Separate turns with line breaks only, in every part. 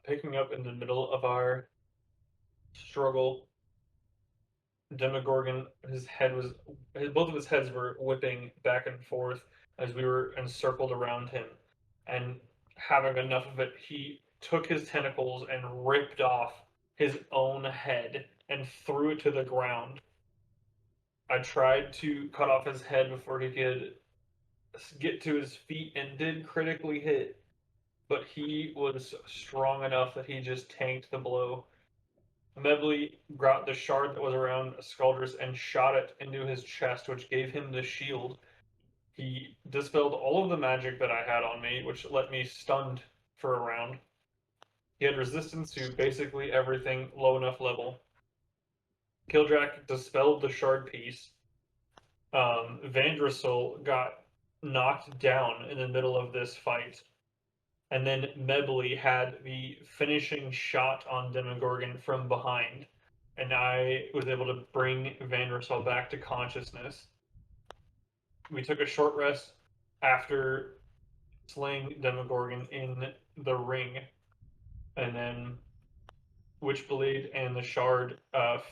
picking up in the middle of our struggle, Demogorgon, both of his heads were whipping back and forth as we were encircled around him. And having enough of it, he took his tentacles and ripped off his own head and threw it to the ground. I tried to cut off his head before he could get to his feet and did critically hit, but he was strong enough that he just tanked the blow. Medley got the shard that was around Skuldrus and shot it into his chest, which gave him the shield. He dispelled all of the magic that I had on me, which let me stunned for a round. He had resistance to basically everything low enough level. Kildrak dispelled the shard piece. Vandrasul got knocked down in the middle of this fight. And then Medley had the finishing shot on Demogorgon from behind. And I was able to bring Vandrasul back to consciousness. We took a short rest after slaying Demogorgon in the ring. And then Witchblade and the Shard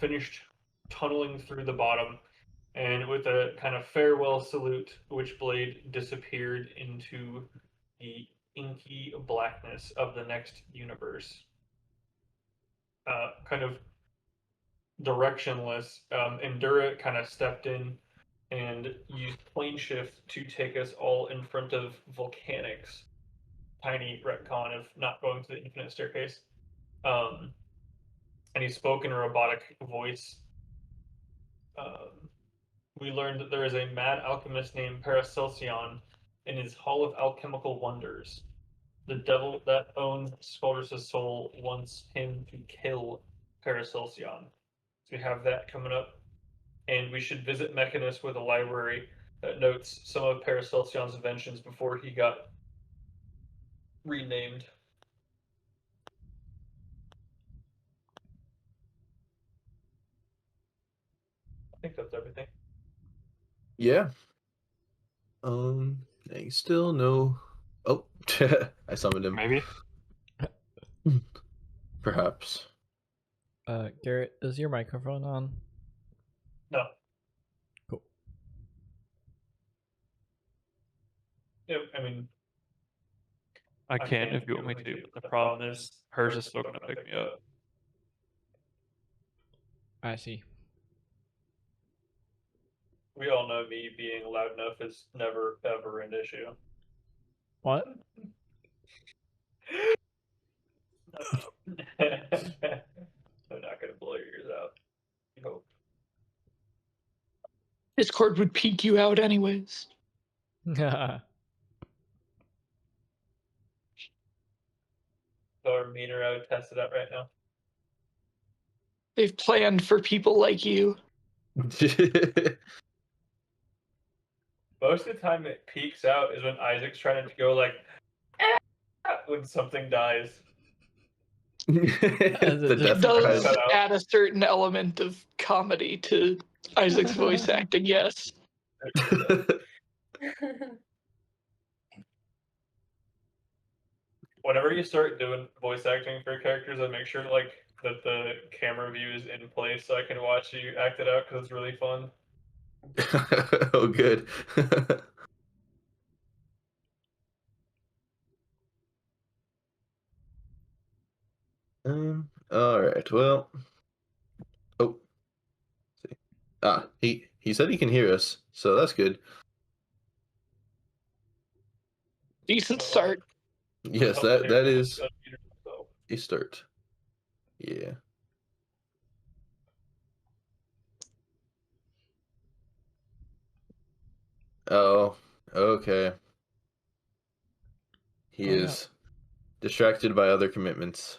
finished tunneling through the bottom. And with a kind of farewell salute, Witchblade disappeared into the inky blackness of the next universe. Kind of directionless, Endura kind of stepped in and used plane shift to take us all in front of Volcanics. Tiny retcon of not going to the infinite staircase. And he spoke in a robotic voice. We learned that there is a mad alchemist named Paracelsion in his Hall of Alchemical Wonders. The devil that owns Skuldrus' soul wants him to kill Paracelsion. So we have that coming up. And we should visit Mechanus with a library that notes some of Paracelsion's inventions before he got renamed. I think that's everything.
Yeah. I still no. Oh, I summoned him.
Maybe.
Perhaps.
Garrett, is your microphone on?
No.
Cool.
Yeah, I mean,
I can if you want me to, but the problem is hers is still gonna pick me up.
I see.
we all know me being loud enough is never ever an issue.
What?
I'm not gonna blow your ears out. I hope.
Discord would peek you out anyways.
Our meter, I would test it out right now.
They've planned for people like you.
Most of the time it peaks out is when Isaac's trying to go like when something dies.
It does add a certain element of comedy to Isaac's voice acting, yes.
Whenever you start doing voice acting for characters, I make sure like that the camera view is in place so I can watch you act it out because it's really fun.
Oh, good. All right. Well. Oh. See. Ah, he said he can hear us, so that's good.
Decent start.
Yes, that is a start. Yeah. Oh, okay. He is distracted by other commitments.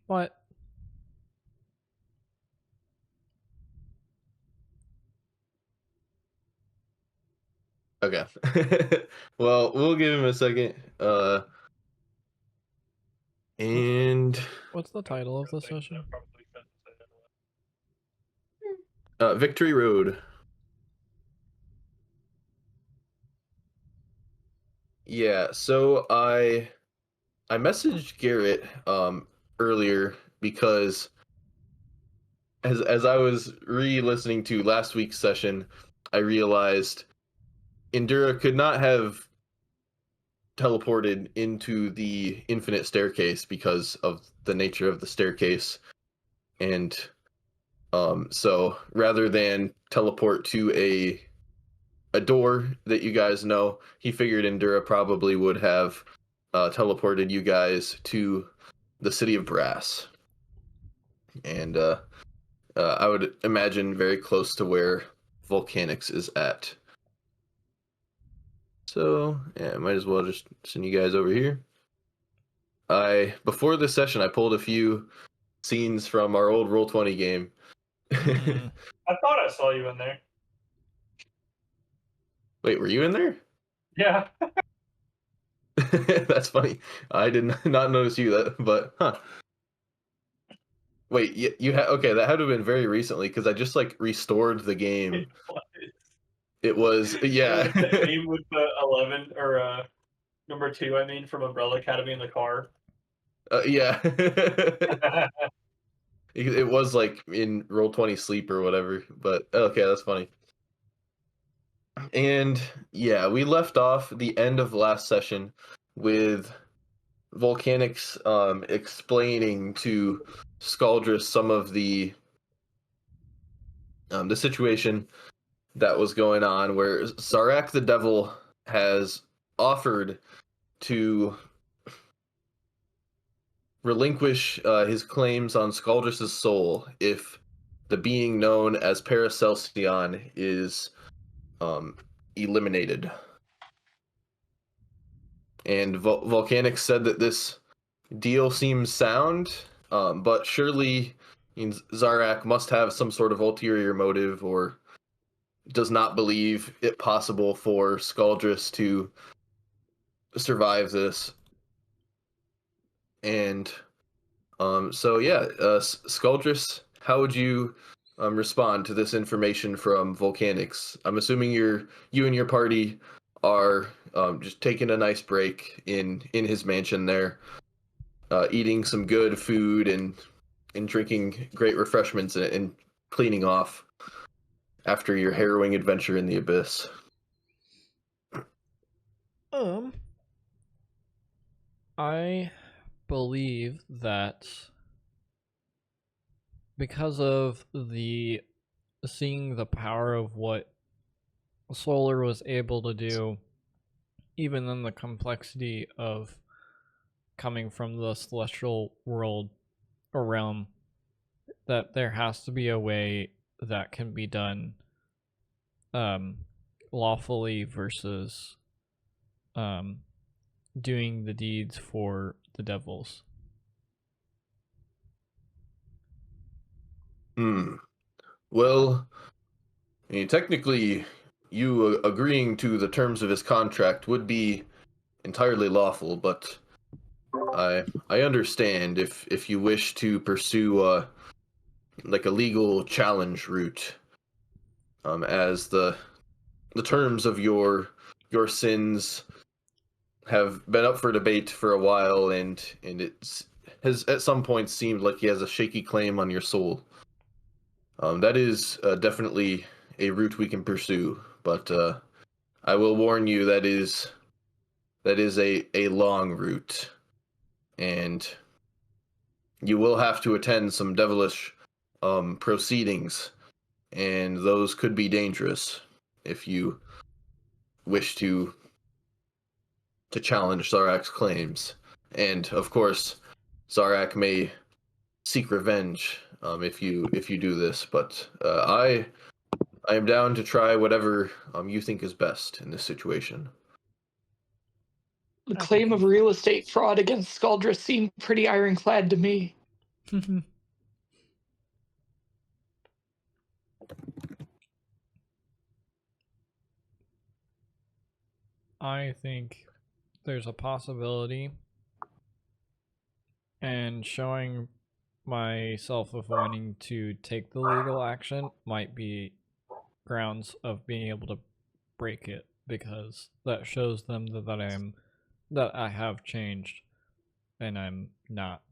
What?
Okay. Well, we'll give him a second. And
what's the title of the session?
Victory Road. Yeah, so I messaged Garrett earlier because as I was re-listening to last week's session, I realized Indura could not have teleported into the infinite staircase because of the nature of the staircase. And so rather than teleport to a door that you guys know, he figured Indura probably would have teleported you guys to the city of Brass. And I would imagine very close to where Volcanix is at. So, yeah, I might as well just send you guys over here. Before this session, I pulled a few scenes from our old Roll20 game.
Mm.
I thought I saw you in there.
Wait, were you in there?
Yeah.
That's funny. I did not notice you, but huh. Wait, you had okay? That had to have been very recently because I just like restored the game. It was yeah.
The game with the 11 or number 2, I mean, from Umbrella Academy in the car.
Yeah. It was like in Roll20 Sleep or whatever, but okay, that's funny. And yeah, we left off the end of last session with Volcanix explaining to Scaldrus some of the situation that was going on, where Zarak the Devil has offered to relinquish his claims on Scaldrus's soul if the being known as Paracelsion is eliminated. And Volcanix said that this deal seems sound, but surely Zarak must have some sort of ulterior motive or does not believe it possible for Scaldrus to survive this. And so yeah, Scaldrus, how would you respond to this information from Volcanix? I'm assuming you and your party are just taking a nice break in his mansion there, eating some good food and drinking great refreshments and cleaning off after your harrowing adventure in the abyss.
I believe that because of the seeing the power of what Solar was able to do, even in the complexity of coming from the celestial world or realm, that there has to be a way that can be done lawfully versus doing the deeds for the devils.
Well, I mean, technically, you agreeing to the terms of his contract would be entirely lawful, but I understand if you wish to pursue like a legal challenge route, as the terms of your sins have been up for debate for a while, and it has at some point seemed like he has a shaky claim on your soul. That is definitely a route we can pursue, but I will warn you that is a long route, and you will have to attend some devilish proceedings, and those could be dangerous if you wish to challenge Zarak's claims. And of course, Zarak may seek revenge if you do this, but I am down to try whatever you think is best in this situation.
The claim of real estate fraud against Scaldrus seemed pretty ironclad to me.
I think there's a possibility, and showing myself of wanting to take the legal action might be grounds of being able to break it, because that shows them that I have changed. and I'm not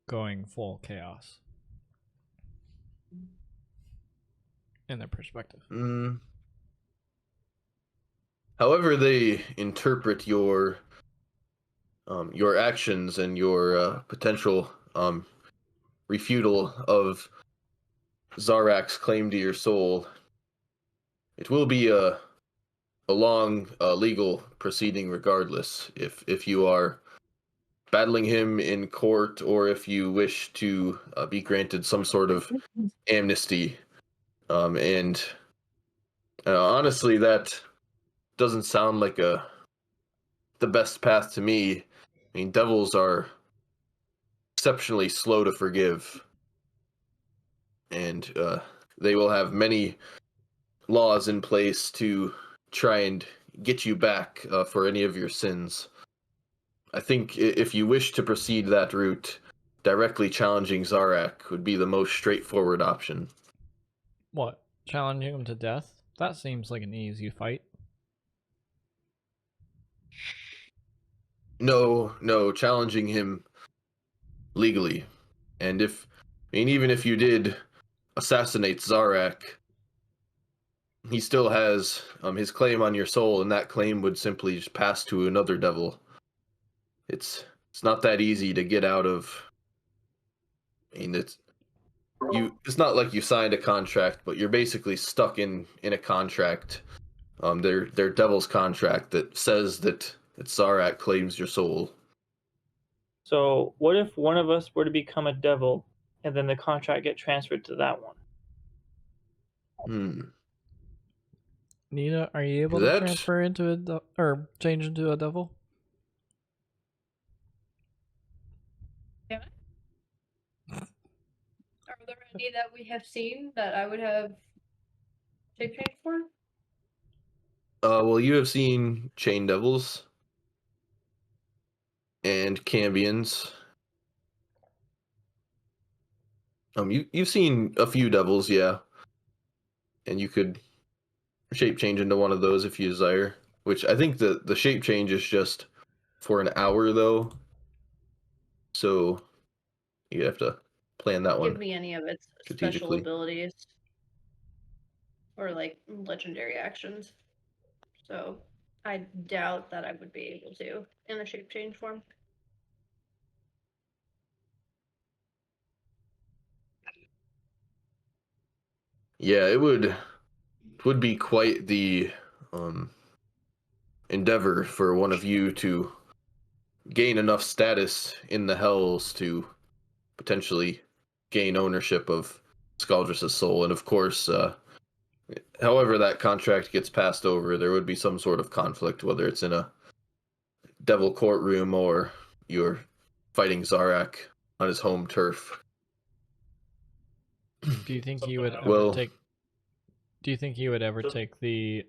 going full chaos in their perspective.
However they interpret your actions and your potential refutal of Zarak's claim to your soul, it will be a long legal proceeding regardless, if you are battling him in court or if you wish to be granted some sort of amnesty. And honestly, that doesn't sound like the best path to me. I mean, devils are exceptionally slow to forgive, and they will have many laws in place to try and get you back for any of your sins. I think if you wish to proceed that route, directly challenging Zarak would be the most straightforward option.
What? Challenging him to death? That seems like an easy fight.
No, challenging him legally. And even if you did assassinate Zarak, he still has his claim on your soul, and that claim would simply just pass to another devil. It's not that easy to get out of. I mean, it's not like you signed a contract, but you're basically stuck in a contract. Their devil's contract that says that Zarak claims your soul.
So what if one of us were to become a devil, and then the contract get transferred to that one?
Nina, are you able to transfer into or change into a devil?
Am I? Are there any that we have seen that I would have shape changed for?
Well, you have seen Chain Devils and Cambions. You've seen a few devils, yeah. And you could shape change into one of those if you desire. Which I think the shape change is just for an hour though. So you have to plan that one.
Give me any of its special abilities. Or like legendary actions. So I doubt that I would be able to in the shape change form.
Yeah, it would be quite the endeavor for one of you to gain enough status in the Hells to potentially gain ownership of Scaldrus' soul. And of course, however that contract gets passed over, there would be some sort of conflict, whether it's in a devil courtroom or you're fighting Zarak on his home turf.
Do you think he would ever take? Do you think he would ever take the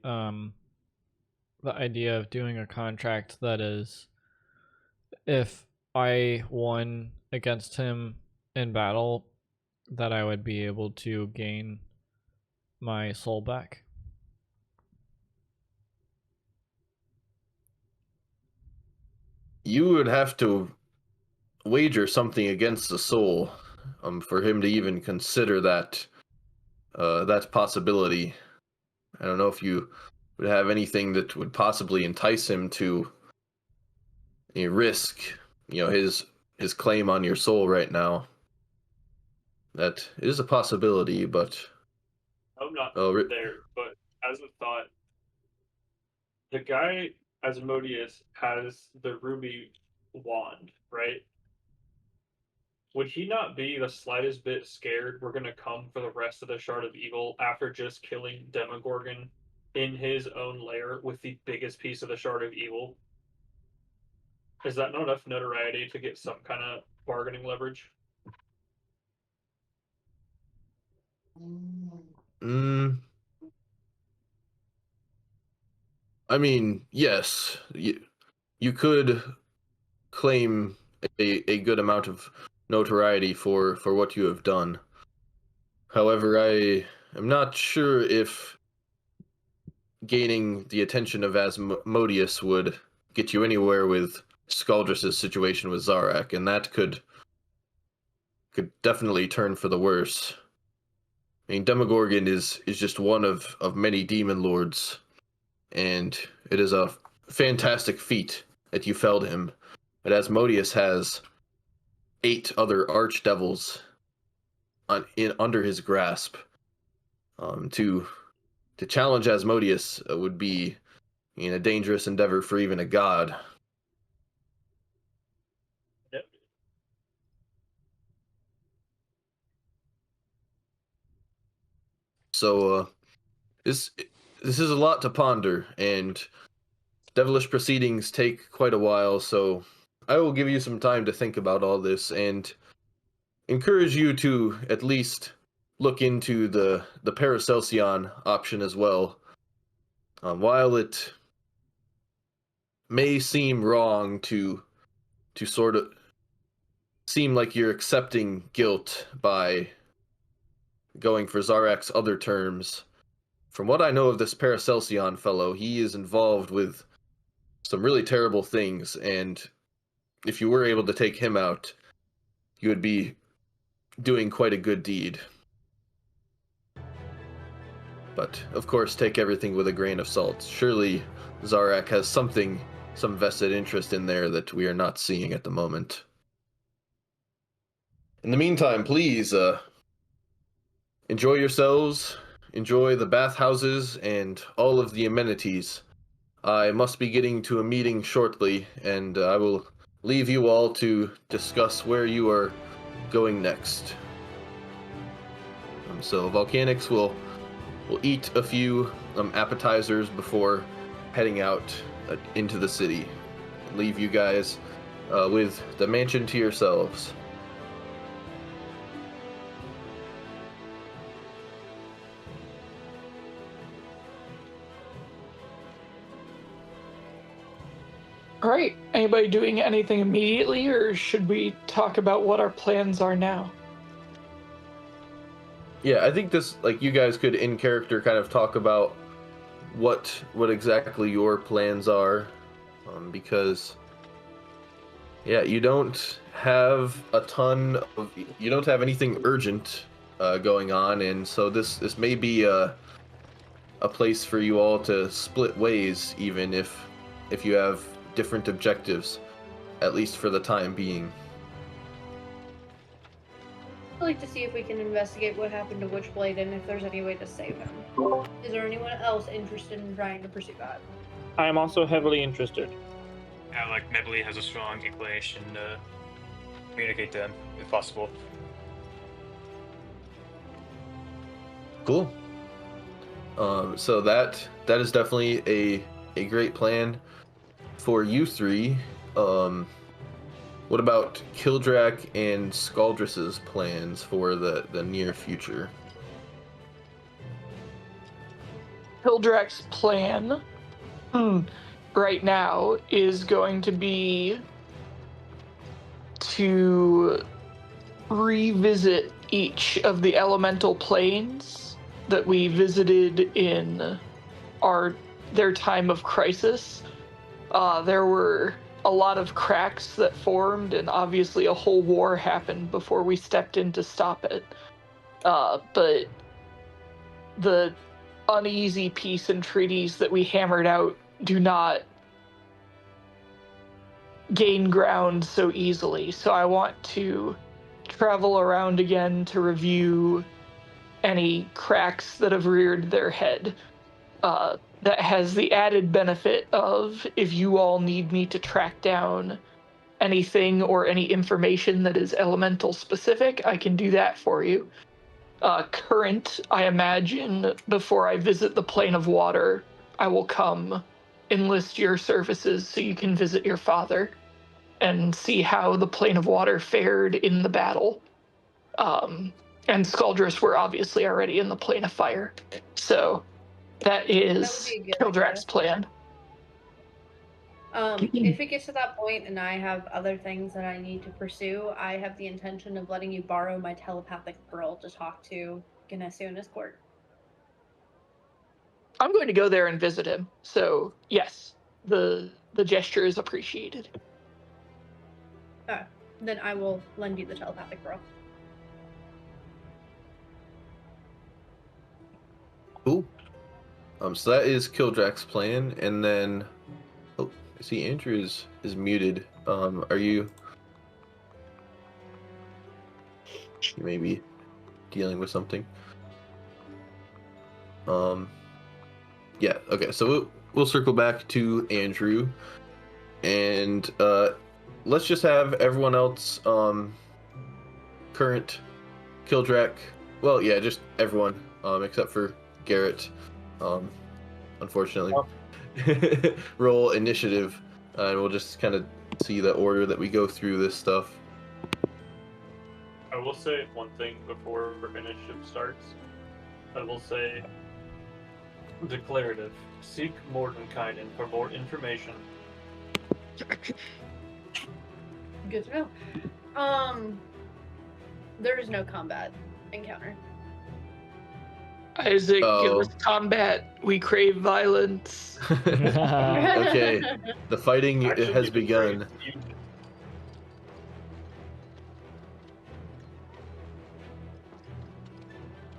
idea of doing a contract that is, if I won against him in battle, that I would be able to gain my soul back?
You would have to wager something against the soul for him to even consider that possibility. I don't know if you would have anything that would possibly entice him to risk, his claim on your soul right now. That is a possibility, but
I'm not there. But as a thought, the guy Asmodeus has the ruby wand, right? Would he not be the slightest bit scared we're gonna come for the rest of the Shard of Evil after just killing Demogorgon in his own lair with the biggest piece of the Shard of Evil? Is that not enough notoriety to get some kind of bargaining leverage?
I mean, yes, you could claim a good amount of notoriety for what you have done. However, I am not sure if gaining the attention of Asmodeus would get you anywhere with Skaldris' situation with Zarak, and that could definitely turn for the worse. I mean, Demogorgon is just one of many demon lords, and it is a fantastic feat that you felled him. But Asmodeus has 8 other archdevils under his grasp. To challenge Asmodeus would be a dangerous endeavor for even a god.
Yep.
So this is a lot to ponder, and devilish proceedings take quite a while, so I will give you some time to think about all this and encourage you to at least look into the Paracelsian option as well. While it may seem wrong to sort of seem like you're accepting guilt by going for Zarak's other terms, from what I know of this Paracelsian fellow, he is involved with some really terrible things, and if you were able to take him out, you would be doing quite a good deed. But, of course, take everything with a grain of salt. Surely Zarak has some vested interest in there that we are not seeing at the moment. In the meantime, please, enjoy yourselves, enjoy the bathhouses and all of the amenities. I must be getting to a meeting shortly, and I will leave you all to discuss where you are going next. So Volcanics will eat a few appetizers before heading out into the city. Leave you guys with the mansion to yourselves.
All right. Anybody doing anything immediately, or should we talk about what our plans are now?
Yeah, I think this, like, you guys could in character kind of talk about what exactly your plans are, because you don't have you don't have anything urgent going on, and so this may be a place for you all to split ways, even if you have different objectives, at least for the time being.
I'd like to see if we can investigate what happened to Witchblade and if there's any way to save him. Is there anyone else interested in trying to pursue that?
I am also heavily interested.
Yeah, like Nebly has a strong inclination to communicate to them if possible.
Cool. So that is definitely a great plan for you three. What about Kildrak and Skaldris' plans for the near future?
Kildrak's plan right now is going to be to revisit each of the elemental planes that we visited in their time of crisis. There were a lot of cracks that formed, and obviously a whole war happened before we stepped in to stop it. But the uneasy peace and treaties that we hammered out do not gain ground so easily. So I want to travel around again to review any cracks that have reared their head. That has the added benefit of, if you all need me to track down anything or any information that is elemental specific, I can do that for you. Current, I imagine, before I visit the plane of water, I will come enlist your services so you can visit your father and see how the plane of water fared in the battle. And Skaldris were obviously already in the plane of fire. So that is Kildrak's plan.
If it gets to that point and I have other things that I need to pursue, I have the intention of letting you borrow my telepathic pearl to talk to Ganesio in his court.
I'm going to go there and visit him. So yes, the gesture is appreciated.
Then I will lend you the telepathic girl.
Cool. So that is Kildrak's plan, and then oh, I see Andrew is muted. Are you may be dealing with something? Yeah. Okay. So we'll circle back to Andrew, and let's just have everyone else current Kildrak. Well, yeah, just everyone except for Garrett. Unfortunately, roll initiative, and we'll just kind of see the order that we go through this stuff.
I will say one thing before initiative starts. I will say declarative. Seek Mordenkainen for more information.
Good to know. There is no combat encounter.
Isaac, give
Oh.
us combat. We crave violence.
Okay, the fighting
Actually,
has
you
begun.
can trade-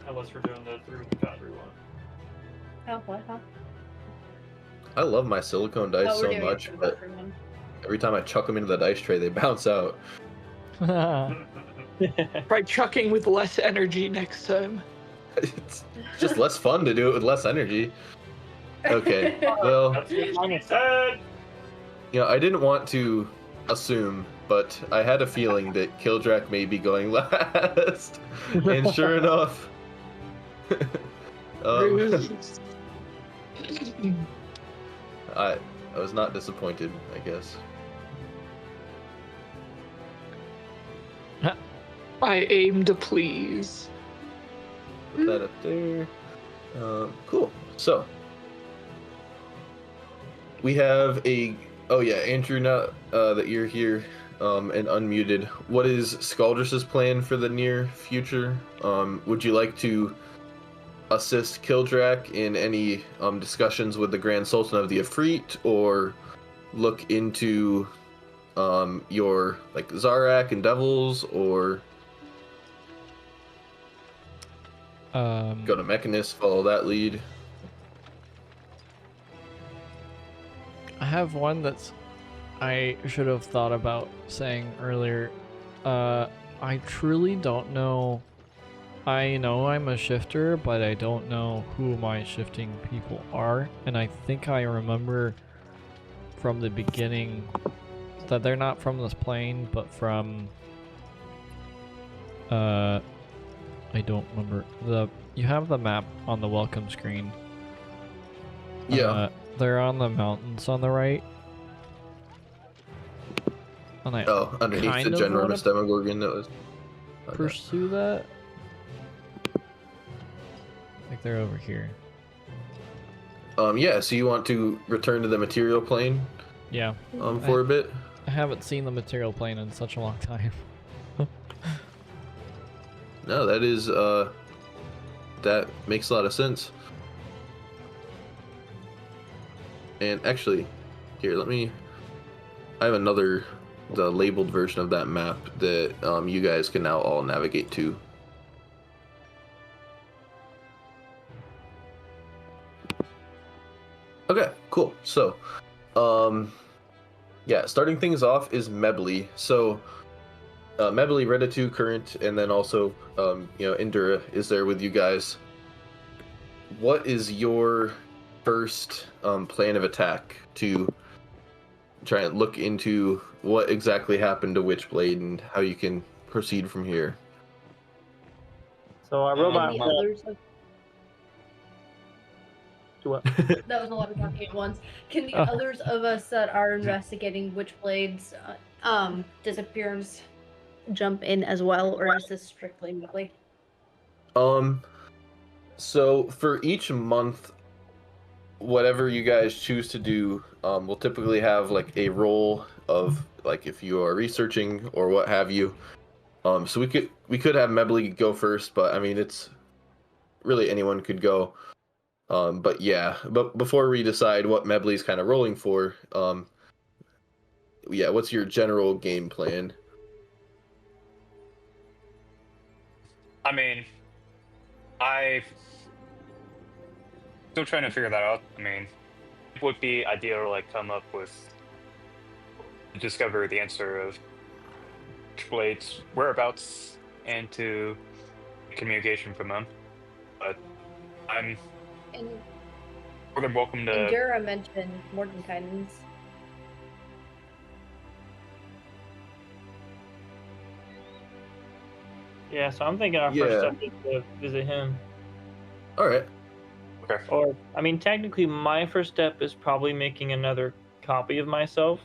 Unless we're doing the through the foundry one.
Oh, what? Huh?
I love my silicone dice
Oh, we're
so
doing it
much,
for the
but
bathroom one.
every time I chuck them into the dice tray, they bounce out.
Try chucking with less energy next time.
It's just less fun to do it with less energy. Okay, well,
That's what he said.
you know, I didn't want to assume, but I had a feeling that Kildrak may be going last. And sure enough, I was not disappointed, I guess.
I aim to please.
Put that up there. Cool. So we have a. Oh yeah, Andrew. Now that you're here and unmuted, what is Scaldrus's plan for the near future? Would you like to assist Kildrak in any discussions with the Grand Sultan of the Efreet, or look into your like Zarak and Devils, or go to Mechanist, follow that lead?
I have one that's I should have thought about saying earlier. I truly don't know. I know I'm a shifter, but I don't know who my shifting people are, and I think I remember from the beginning that they're not from this plane, but from I don't remember. You have the map on the welcome screen.
Yeah.
They're on the mountains on the right. And I
Underneath
kind
the
of wanna
ginormous Demogorgon that was.
pursue that. Like they're over here.
Yeah. So you want to return to the material plane
Yeah.
for a bit?
I haven't seen the material plane in such a long time.
No, that is that makes a lot of sense. And actually, here, I have the labeled version of that map that you guys can now all navigate to. Okay, cool. So, yeah, starting things off is Mebly. So, Mebly, Redatu, Current, and then also, Indura is there with you guys. What is your first plan of attack to try and look into what exactly happened to Witchblade and how you can proceed from here?
So our robot.
Can the others of-
Do what?
that was a lot of talking at once. Can the others of us that are investigating Witchblade's disappearance jump in as well, or is this strictly Mebly?
So for each month, whatever you guys choose to do, we'll typically have like a roll of like if you are researching or what have you. So we could have Mebly go first, but I mean it's really anyone could go. But yeah, but before we decide what Mebly's kind of rolling for, yeah, what's your general game plan?
I mean, I still trying to figure that out. I mean, it would be ideal to like come up with discover the answer of Blade's whereabouts and to communication from them. But I'm
And
more than welcome to.
Endura mentioned Mordenkainen's.
Yeah, so I'm thinking our first step is to visit him.
All right.
Okay.
Or, I mean, technically, my first step is probably making another copy of myself.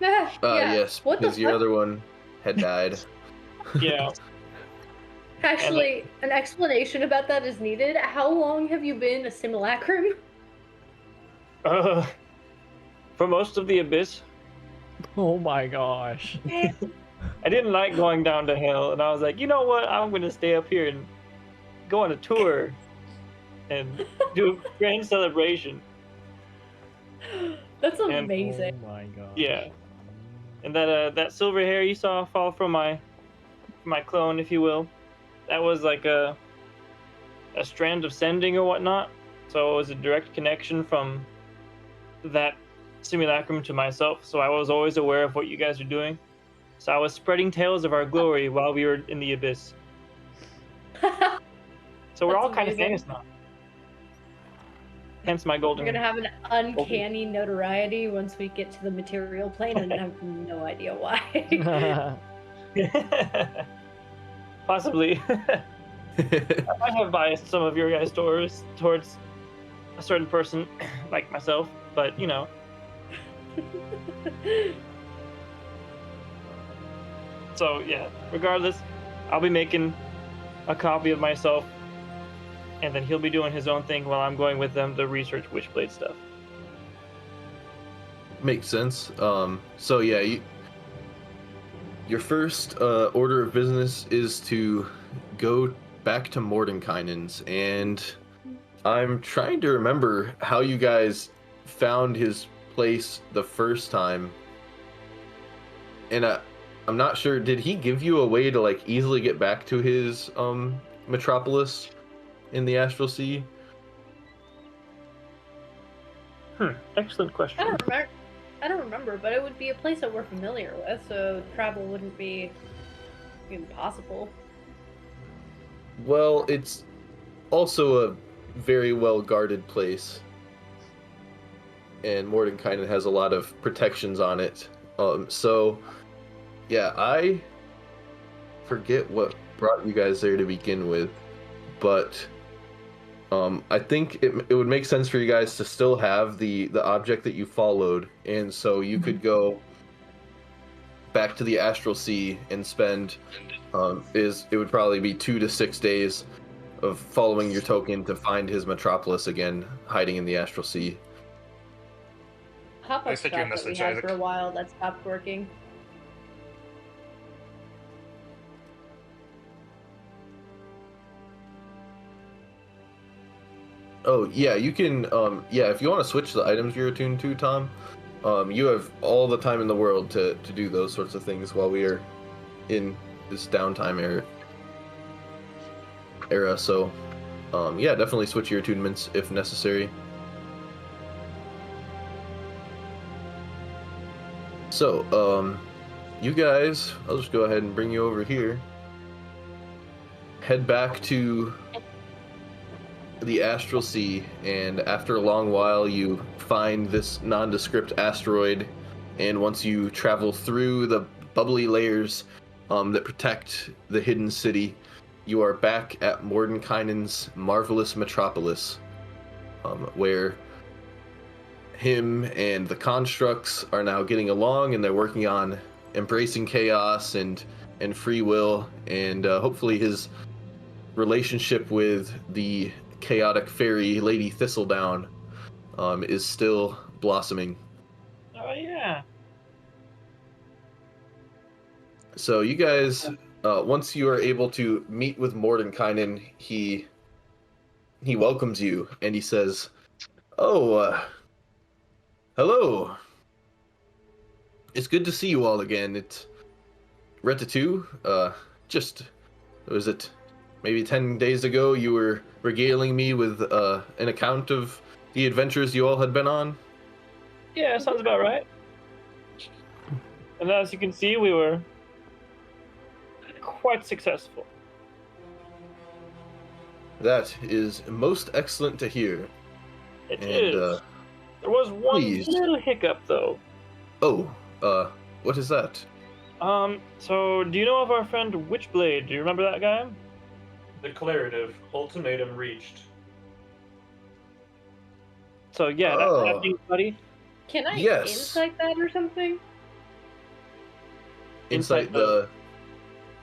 Yeah.
Yes,
What the
because your
fuck?
other one had died.
Yeah.
Actually, an explanation about that is needed. How long have you been a simulacrum?
For most of the Abyss,
Oh my gosh.
I didn't like going down to hell, and I was like, you know what? I'm going to stay up here and go on a tour and do a grand celebration.
That's
And-
amazing.
Oh my god.
Yeah. And that silver hair you saw fall from my clone, if you will, that was like a strand of sending or whatnot. So it was a direct connection from that simulacrum to myself. So I was always aware of what you guys are doing. So I was spreading tales of our glory while we were in the Abyss. So we're
That's
all kind of
amazing.
famous now. Hence my
We're
golden.
gonna have an uncanny notoriety once we get to the material plane, and I have no idea why.
Possibly. I might have biased some of your guys' stories towards a certain person like myself, but you know. So yeah, regardless, I'll be making a copy of myself, and then he'll be doing his own thing while I'm going with them to research Witchblade stuff.
Makes sense. So yeah, your first order of business is to go back to Mordenkainen's, and I'm trying to remember how you guys found his place the first time. And I'm not sure, did he give you a way to like easily get back to his metropolis in the Astral Sea?
Excellent question.
I don't remember, but it would be a place that we're familiar with, so travel wouldn't be impossible.
Well, it's also a very well guarded place, and Mordenkainen has a lot of protections on it. So yeah, I forget what brought you guys there to begin with, but I think it would make sense for you guys to still have the object that you followed, and so you could go back to the Astral Sea and spend it would probably be 2 to 6 days of following your token to find his metropolis again, hiding in the Astral Sea.
Hop
I
up
sent you a
shop that we
message,
had
Isaac.
for a while that stopped working.
Oh yeah, you can. Yeah, if you want to switch the items you're attuned to, Tom, you have all the time in the world to do those sorts of things while we are in this downtime era. So, yeah, definitely switch your attunements if necessary. So, you guys, I'll just go ahead and bring you over here. Head back to the Astral Sea, and after a long while you find this nondescript asteroid, and once you travel through the bubbly layers that protect the hidden city, you are back at Mordenkainen's marvelous metropolis, where him and the constructs are now getting along, and they're working on embracing chaos and free will, and hopefully his relationship with the chaotic fairy Lady Thistledown is still blossoming.
Oh yeah.
So you guys, once you are able to meet with Mordenkainen, he welcomes you and he says, "Oh, hello. It's good to see you all again. It's Retatu. Just was it maybe 10 days ago you were regaling me with an account of the adventures you all had been on?
Yeah, sounds about right. And as you can see, we were quite successful.
That is most excellent to hear.
It
And,
is. There was one
please.
little hiccup, though.
Oh, what is that?
So do you know of our friend Witchblade? Do you remember that guy?
Declarative. Ultimatum reached.
So yeah,
Oh.
that thing, buddy.
Can I
Yes.
insight that or something?
Insight the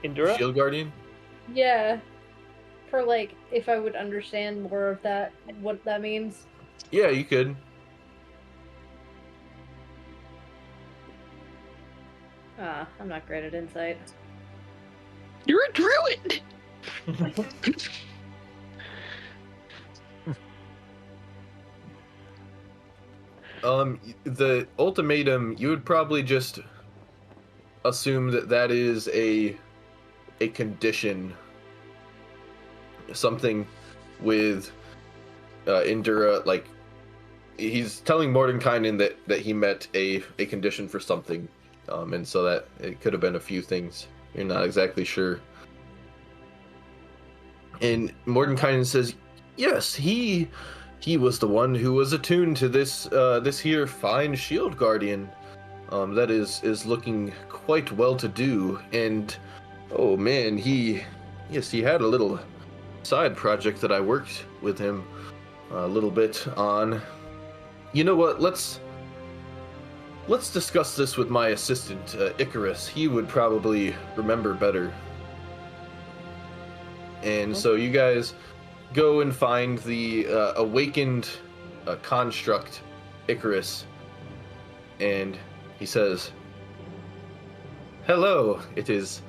Endura?
Shield Guardian?
Yeah. For like, if I would understand more of that, what that means.
Yeah, you could.
I'm not great at insight.
You're a druid!
The ultimatum, you would probably just assume that that is a condition, something with Endura, like he's telling Mordenkainen that he met a condition for something, and so that it could have been a few things. You're not exactly sure. And Mordenkainen says, yes, he was the one who was attuned to this here fine shield guardian, that is looking quite well to do, and oh man, he had a little side project that I worked with him a little bit on. You know what? Let's discuss this with my assistant, Icarus. He would probably remember better. And so you guys go and find the awakened construct, Icarus, and he says, hello, it is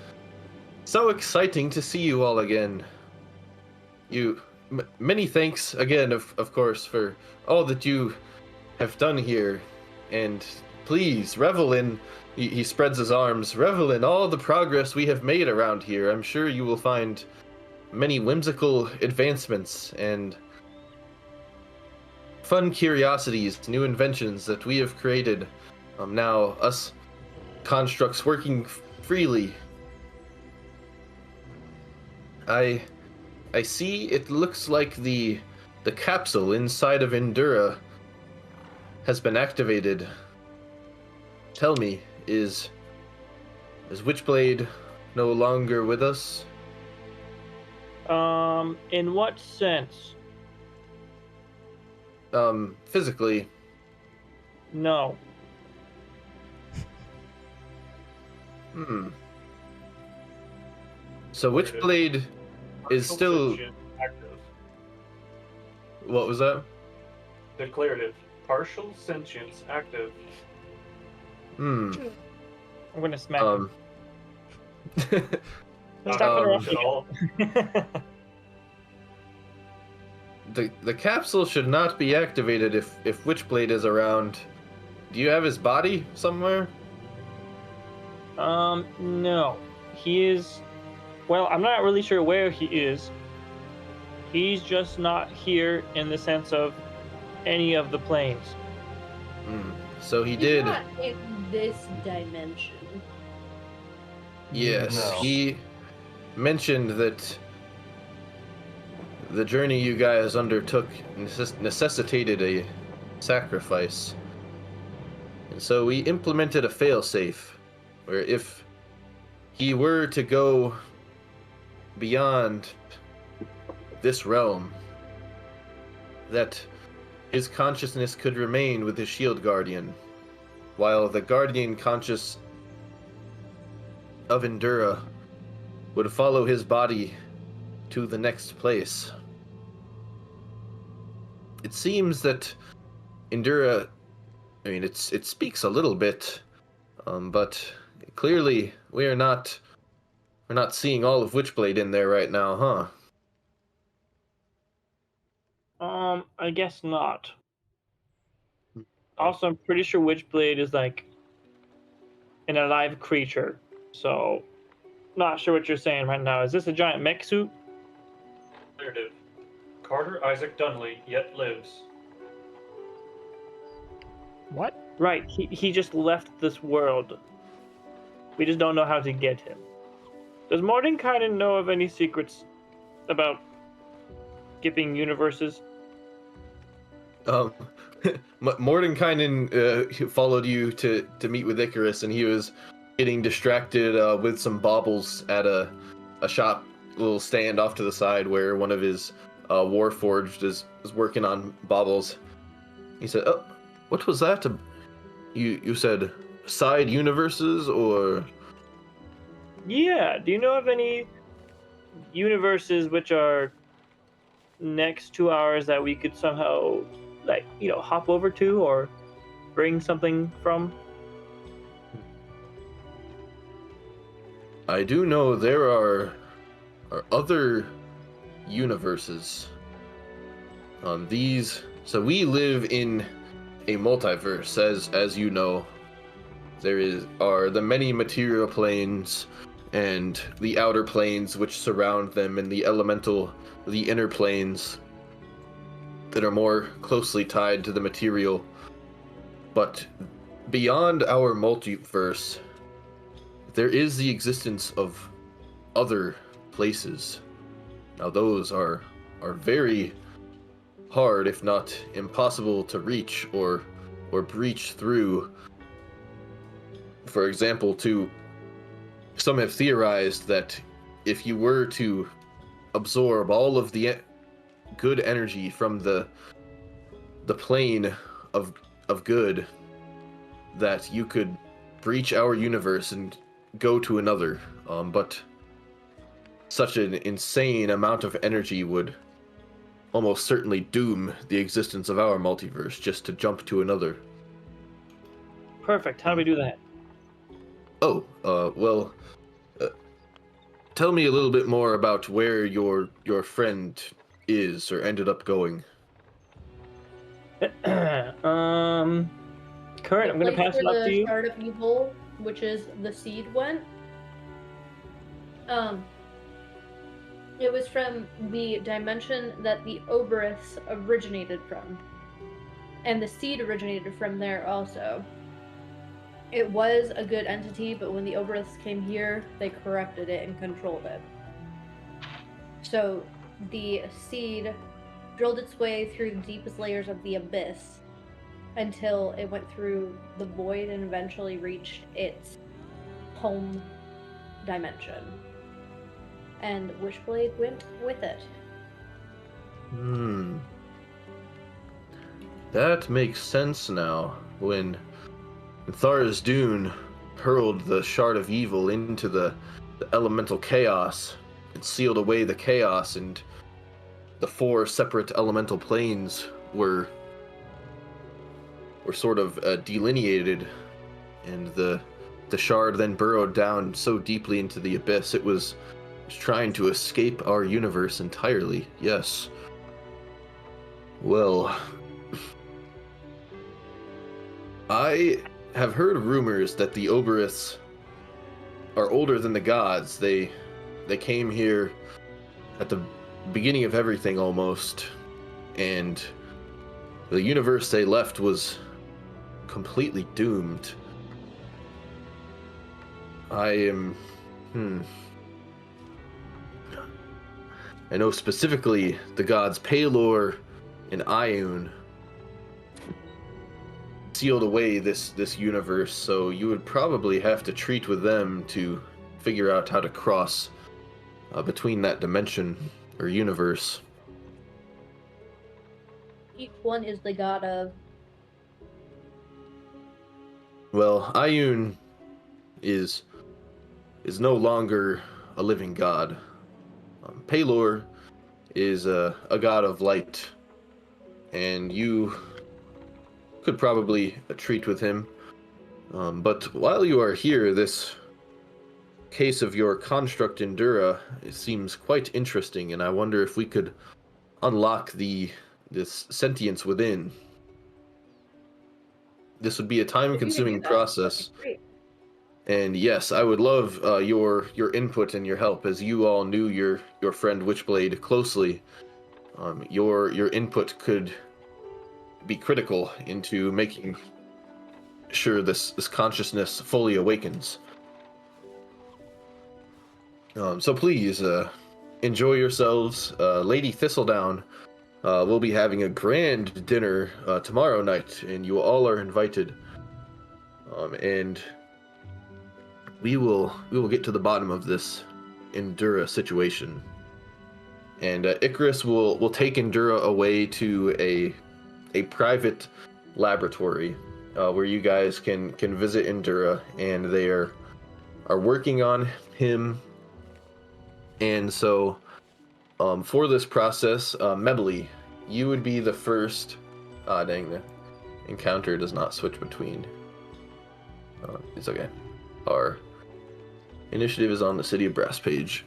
so exciting to see you all again. Many thanks again, of course, for all that you have done here, and please revel in, he spreads his arms, revel in all the progress we have made around here. I'm sure you will find many whimsical advancements and fun curiosities, new inventions that we have created. Now, us constructs working freely. I see it looks like the capsule inside of Endura has been activated. Tell me, is Witchblade no longer with us?
In what sense?
Physically.
No.
So Witchblade is
Partial
still...
sentient active.
What was that?
Declarative. Partial sentience active.
I'm gonna smack him.
Not
Stop
at all.
The capsule should not be activated if Witchblade is around. Do you have his body somewhere?
No. He is... Well, I'm not really sure where he is. He's just not here in the sense of any of the planes.
So he
He's
did.
not in this dimension.
Yes,
No.
he mentioned that the journey you guys undertook necessitated a sacrifice. And so we implemented a failsafe, where if he were to go beyond this realm, that his consciousness could remain with his shield guardian, while the guardian conscious of Endura would follow his body to the next place. It seems that Endura, I mean, it speaks a little bit, but clearly we're not seeing all of Witchblade in there right now, huh?
I guess not. Also, I'm pretty sure Witchblade is like an alive creature. So, not sure what you're saying right now. Is this a giant mech suit?
Narrative. Carter Isaac Dunley yet lives.
What?
Right, he just left this world. We just don't know how to get him. Does Mordenkainen know of any secrets about skipping universes?
Mordenkainen followed you to meet with Icarus, and he was getting distracted with some baubles at a shop, little stand off to the side where one of his Warforged is working on baubles. He said, "Oh, what was that? You said side universes, or?"
Yeah, do you know of any universes which are next to ours that we could somehow, like, you know, hop over to or bring something from?
I do know there are other universes. So we live in a multiverse, as you know. There are the many material planes and the outer planes which surround them, and the inner planes that are more closely tied to the material. But beyond our multiverse, there is the existence of other places. Now those are very hard, if not impossible, to reach or breach through. For example, some have theorized that if you were to absorb all of the good energy from the plane of good, that you could breach our universe and go to another. But such an insane amount of energy would almost certainly doom the existence of our multiverse just to jump to another.
Perfect. How do we do that?
Oh, well, tell me a little bit more about where your friend is or ended up going.
Current, I'm going to pass it up to you.
The Shard of Evil, which is the seed, went. It was from the dimension that the Oberus originated from. And the seed originated from there also. It was a good entity, but when the Oberus came here, they corrupted it and controlled it. So the seed drilled its way through the deepest layers of the abyss until it went through the void and eventually reached its home dimension. And Wishblade went with it.
That makes sense now. When Tharizdun hurled the Shard of Evil into the elemental chaos, it sealed away the chaos, and the 4 separate elemental planes were sort of delineated, and the shard then burrowed down so deeply into the abyss it was trying to escape our universe entirely. Yes. Well, I have heard rumors that the Oberus are older than the gods. They came here at the beginning of everything almost, and the universe they left was completely doomed. I know specifically the gods Pelor and Ioun sealed away this universe, so you would probably have to treat with them to figure out how to cross between that dimension or universe.
Each one is the god of.
Well, Ioun is no longer a living god. Pelor is a god of light, and you could probably treat with him. But while you are here, this case of your construct Endura seems quite interesting, and I wonder if we could unlock this sentience within. This would be a time-consuming process. And yes, I would love your input and your help, as you all knew your friend Witchblade closely. Your input could be critical into making sure this consciousness fully awakens. So please enjoy yourselves. Lady Thistledown will be having a grand dinner tomorrow night, and you all are invited. And we will get to the bottom of this Endura situation. And Icarus will take Endura away to a private laboratory where you guys can visit Endura, and they are working on him. And so for this process, Mebly, you would be the first. Dang, the encounter does not switch between. It's okay. Our initiative is on the City of Brass page.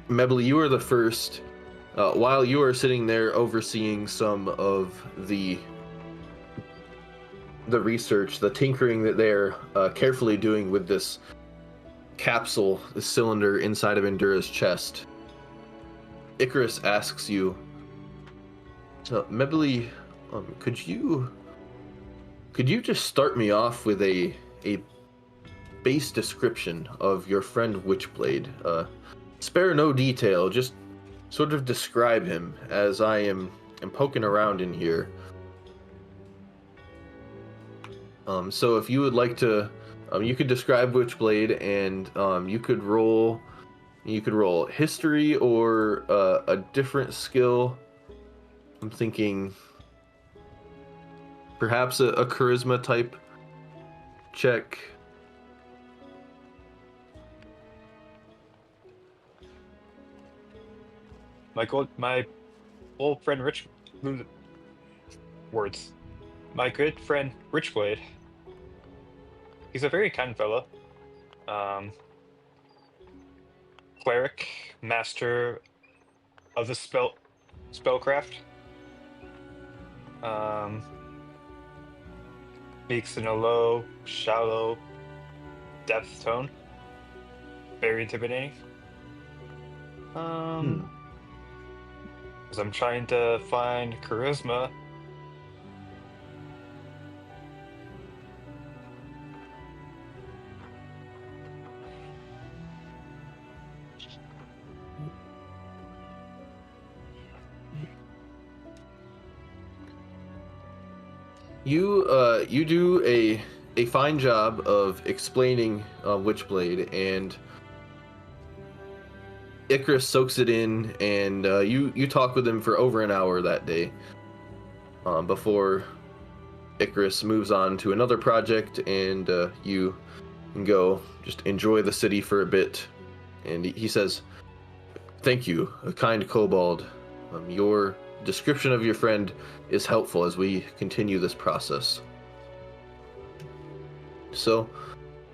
Mebly, you are the first. While you are sitting there overseeing some of the research, the tinkering that they're carefully doing with this capsule, the cylinder inside of Endura's chest, Icarus asks you, so Mebly, could you just start me off with a base description of your friend Witchblade? Spare no detail, just sort of describe him, as I am poking around in here. So if you would like to, you could describe Witchblade, and you could roll history or a different skill. I'm thinking perhaps a charisma type check.
My old friend My good friend Richblade. He's a very kind fellow. Cleric, master of the spellcraft. Speaks in a low, shallow, depth tone. Very intimidating. As I'm trying to find charisma.
You do a fine job of explaining Witchblade, and Icarus soaks it in, and you talk with him for over an hour that day before Icarus moves on to another project, and you can go just enjoy the city for a bit. And he says, "Thank you, a kind kobold. Your description of your friend is helpful as we continue this process." So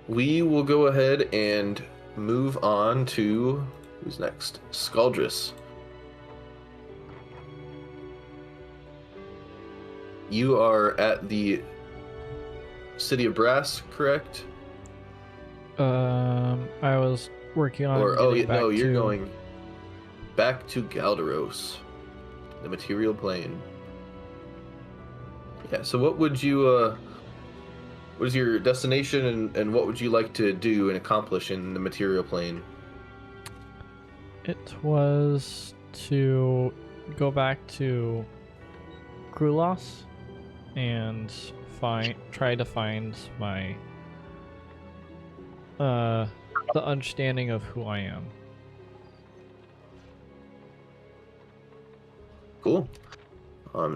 we will go ahead and move on to, who's next? Scaldrus. You are at the City of Brass, correct?
I was working on.
You're going back to Galderos, the material plane. Yeah. So what would you? What is your destination, and what would you like to do and accomplish in the material plane?
It was to go back to Krulos and try to find my the understanding of who I am.
Cool.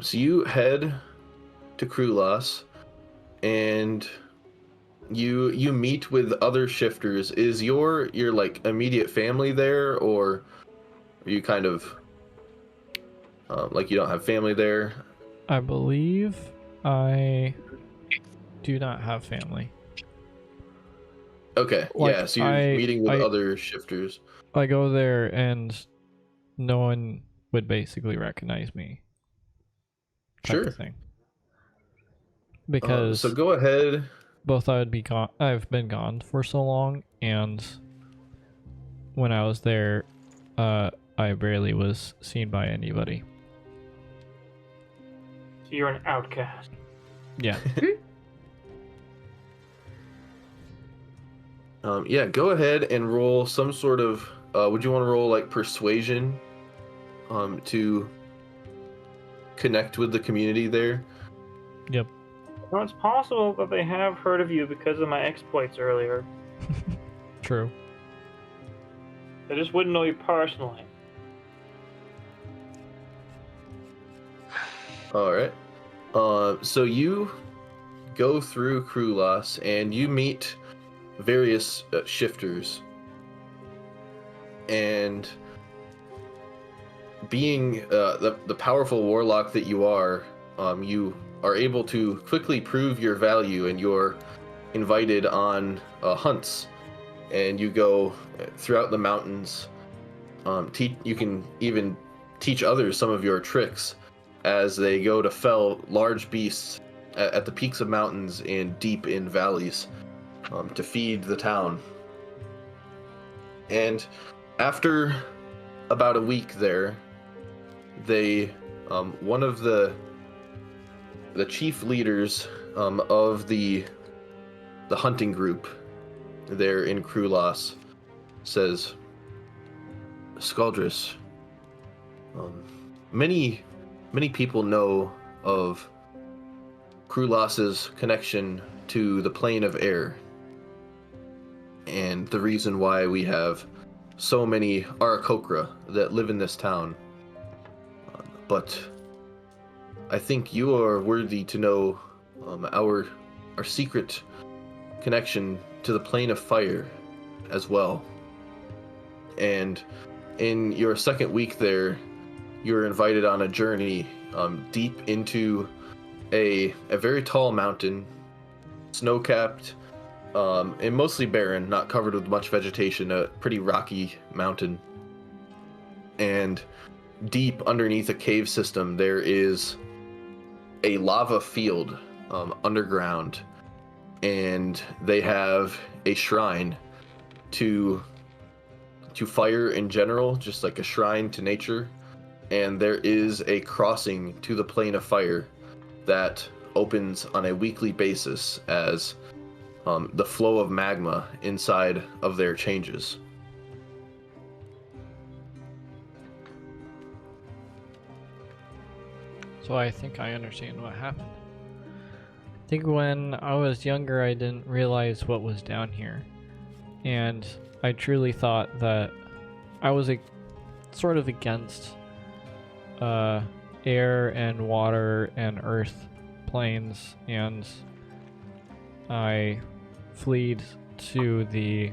So you head to Krulos, and you meet with other shifters. Is your like immediate family there, or are you kind of like you don't have family there?
I believe I do not have family.
Okay,
Like,
yeah, so you're meeting with other shifters.
I go there and no one would basically recognize me. Type
Sure.
of thing. Because
so go ahead.
both I've been gone for so long, and when I was there, I barely was seen by anybody.
So you're an outcast.
Yeah.
Yeah, go ahead and roll some sort of. Would you want to roll like persuasion, to connect with the community there?
Yep.
Well, it's possible that they have heard of you because of my exploits earlier.
True.
They just wouldn't know you personally.
All right. So you go through Krulas and you meet various shifters. And being the powerful warlock that you are able to quickly prove your value, and you're invited on hunts, and you go throughout the mountains. You can even teach others some of your tricks as they go to fell large beasts at the peaks of mountains and deep in valleys, to feed the town. And after about a week there, they one of the chief leaders of the hunting group there in Krulas says, Skaldris, many people know of Krulas's connection to the plane of air, and the reason why we have so many Aarakocra that live in this town. But I think you are worthy to know our secret connection to the plane of fire as well. And in your second week there, you're invited on a journey deep into a very tall mountain, snow-capped, and mostly barren, not covered with much vegetation, a pretty rocky mountain. And deep underneath a cave system, there is a lava field underground, and they have a shrine to fire in general, just like a shrine to nature. And there is a crossing to the plane of fire that opens on a weekly basis as the flow of magma inside of their changes.
So I think I understand what happened. I think when I was younger, I didn't realize what was down here. And I truly thought that I was sort of against air and water and earth planes, and I fled to the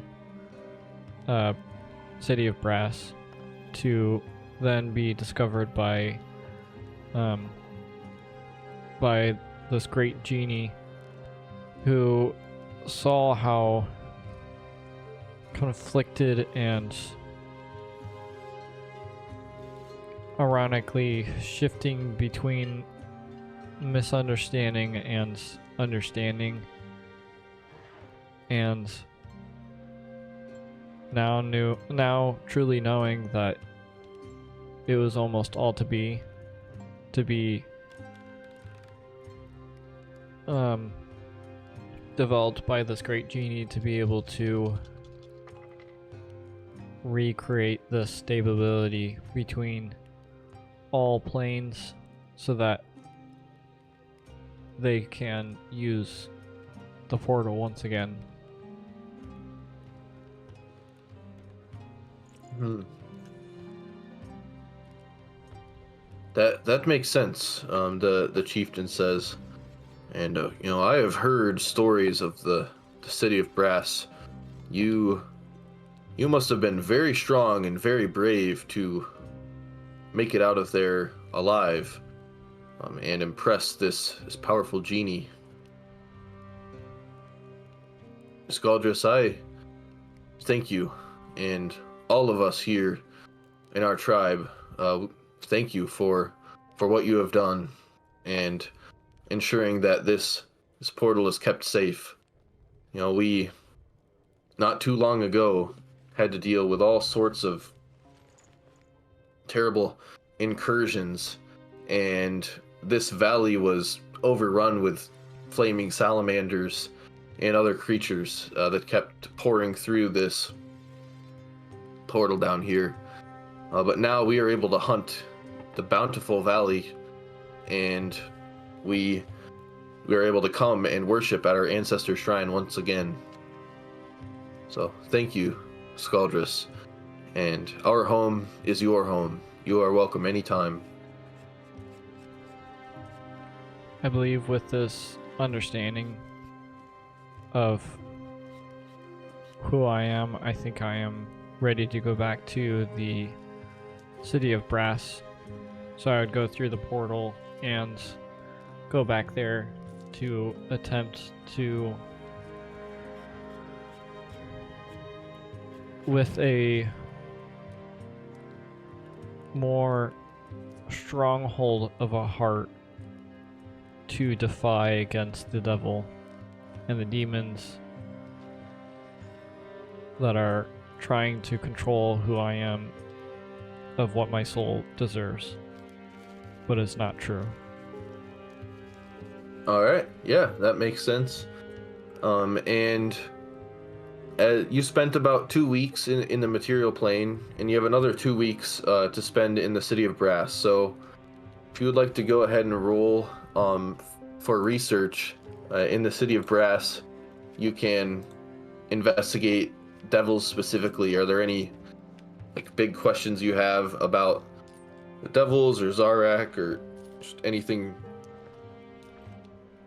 city of Brass to then be discovered by this great genie who saw how conflicted and ironically shifting between misunderstanding and understanding, and now truly knowing that it was almost all to be developed by this great genie to be able to recreate the stability between all planes so that they can use the portal once again.
That makes sense. The chieftain says, and I have heard stories of the city of Brass. You must have been very strong and very brave to make it out of there alive, and impress this powerful genie. Skaldris, I thank you, and all of us here in our tribe, thank you for what you have done, and ensuring that this portal is kept safe we not too long ago had to deal with all sorts of terrible incursions, and this valley was overrun with flaming salamanders and other creatures that kept pouring through this portal down here. But now we are able to hunt the Bountiful Valley, and we are able to come and worship at our ancestor shrine once again. So thank you, Scaldrus, and our home is your home. You are welcome anytime.
I believe with this understanding of who I am, I think I am ready to go back to the City of Brass. So I would go through the portal and go back there to attempt to, with a more stronghold of a heart, to defy against the devil and the demons that are trying to control who I am, of what my soul deserves, but is not true.
Alright, yeah, that makes sense. And you spent about 2 weeks in the material plane, and you have another 2 weeks to spend in the City of Brass. So if you would like to go ahead and roll for research in the City of Brass, you can investigate devils specifically. Are there any big questions you have about the devils or Zarak or just anything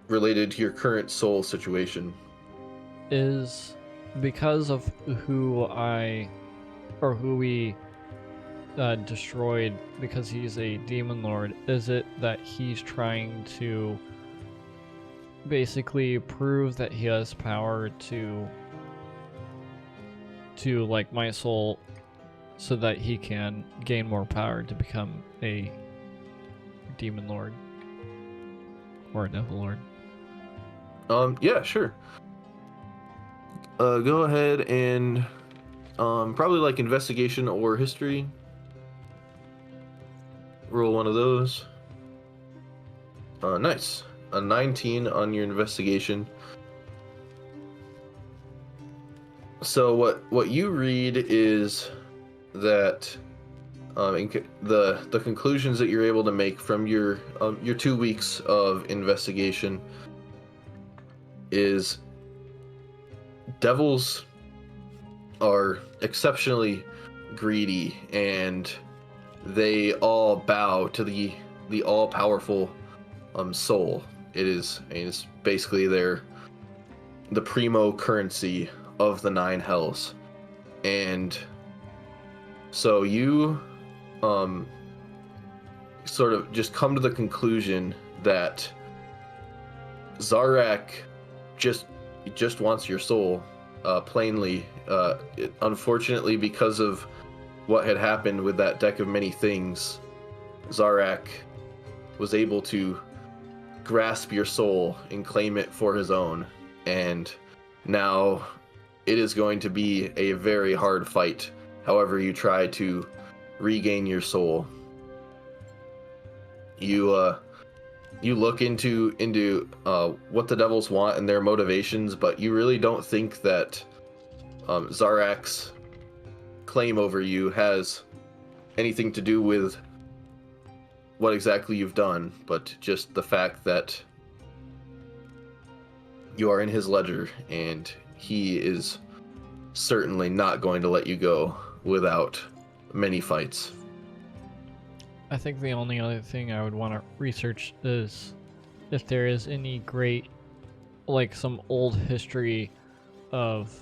related to your current soul situation?
Is because of who we destroyed, because he's a demon lord, is it that he's trying to basically prove that he has power to like my soul, so that he can gain more power to become a demon lord or a devil lord?
Yeah, sure. Go ahead and probably investigation or history. Roll one of those. Nice. A 19 on your investigation. So what you read is that the conclusions that you're able to make from your 2 weeks of investigation is devils are exceptionally greedy, and they all bow to the all-powerful soul. It's basically the primo currency of the 9 hells. And so you sort of just come to the conclusion that Zarak just wants your soul, plainly. Unfortunately, because of what had happened with that deck of many things, Zarak was able to grasp your soul and claim it for his own, and now it is going to be a very hard fight however you try to regain your soul. You look into what the devils want and their motivations, but you really don't think that Zarak's claim over you has anything to do with what exactly you've done, but just the fact that you are in his ledger, and he is certainly not going to let you go without many fights.
I think the only other thing I would want to research is if there is any great, some old history of,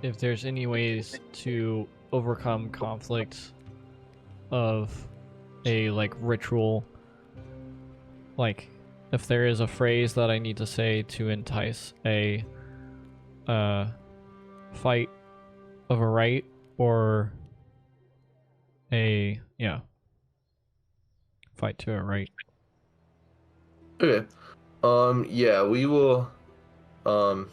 if there's any ways to overcome conflicts of a ritual, if there is a phrase that I need to say to entice a fight of a right, or fight to a right.
Okay. Yeah, we will. I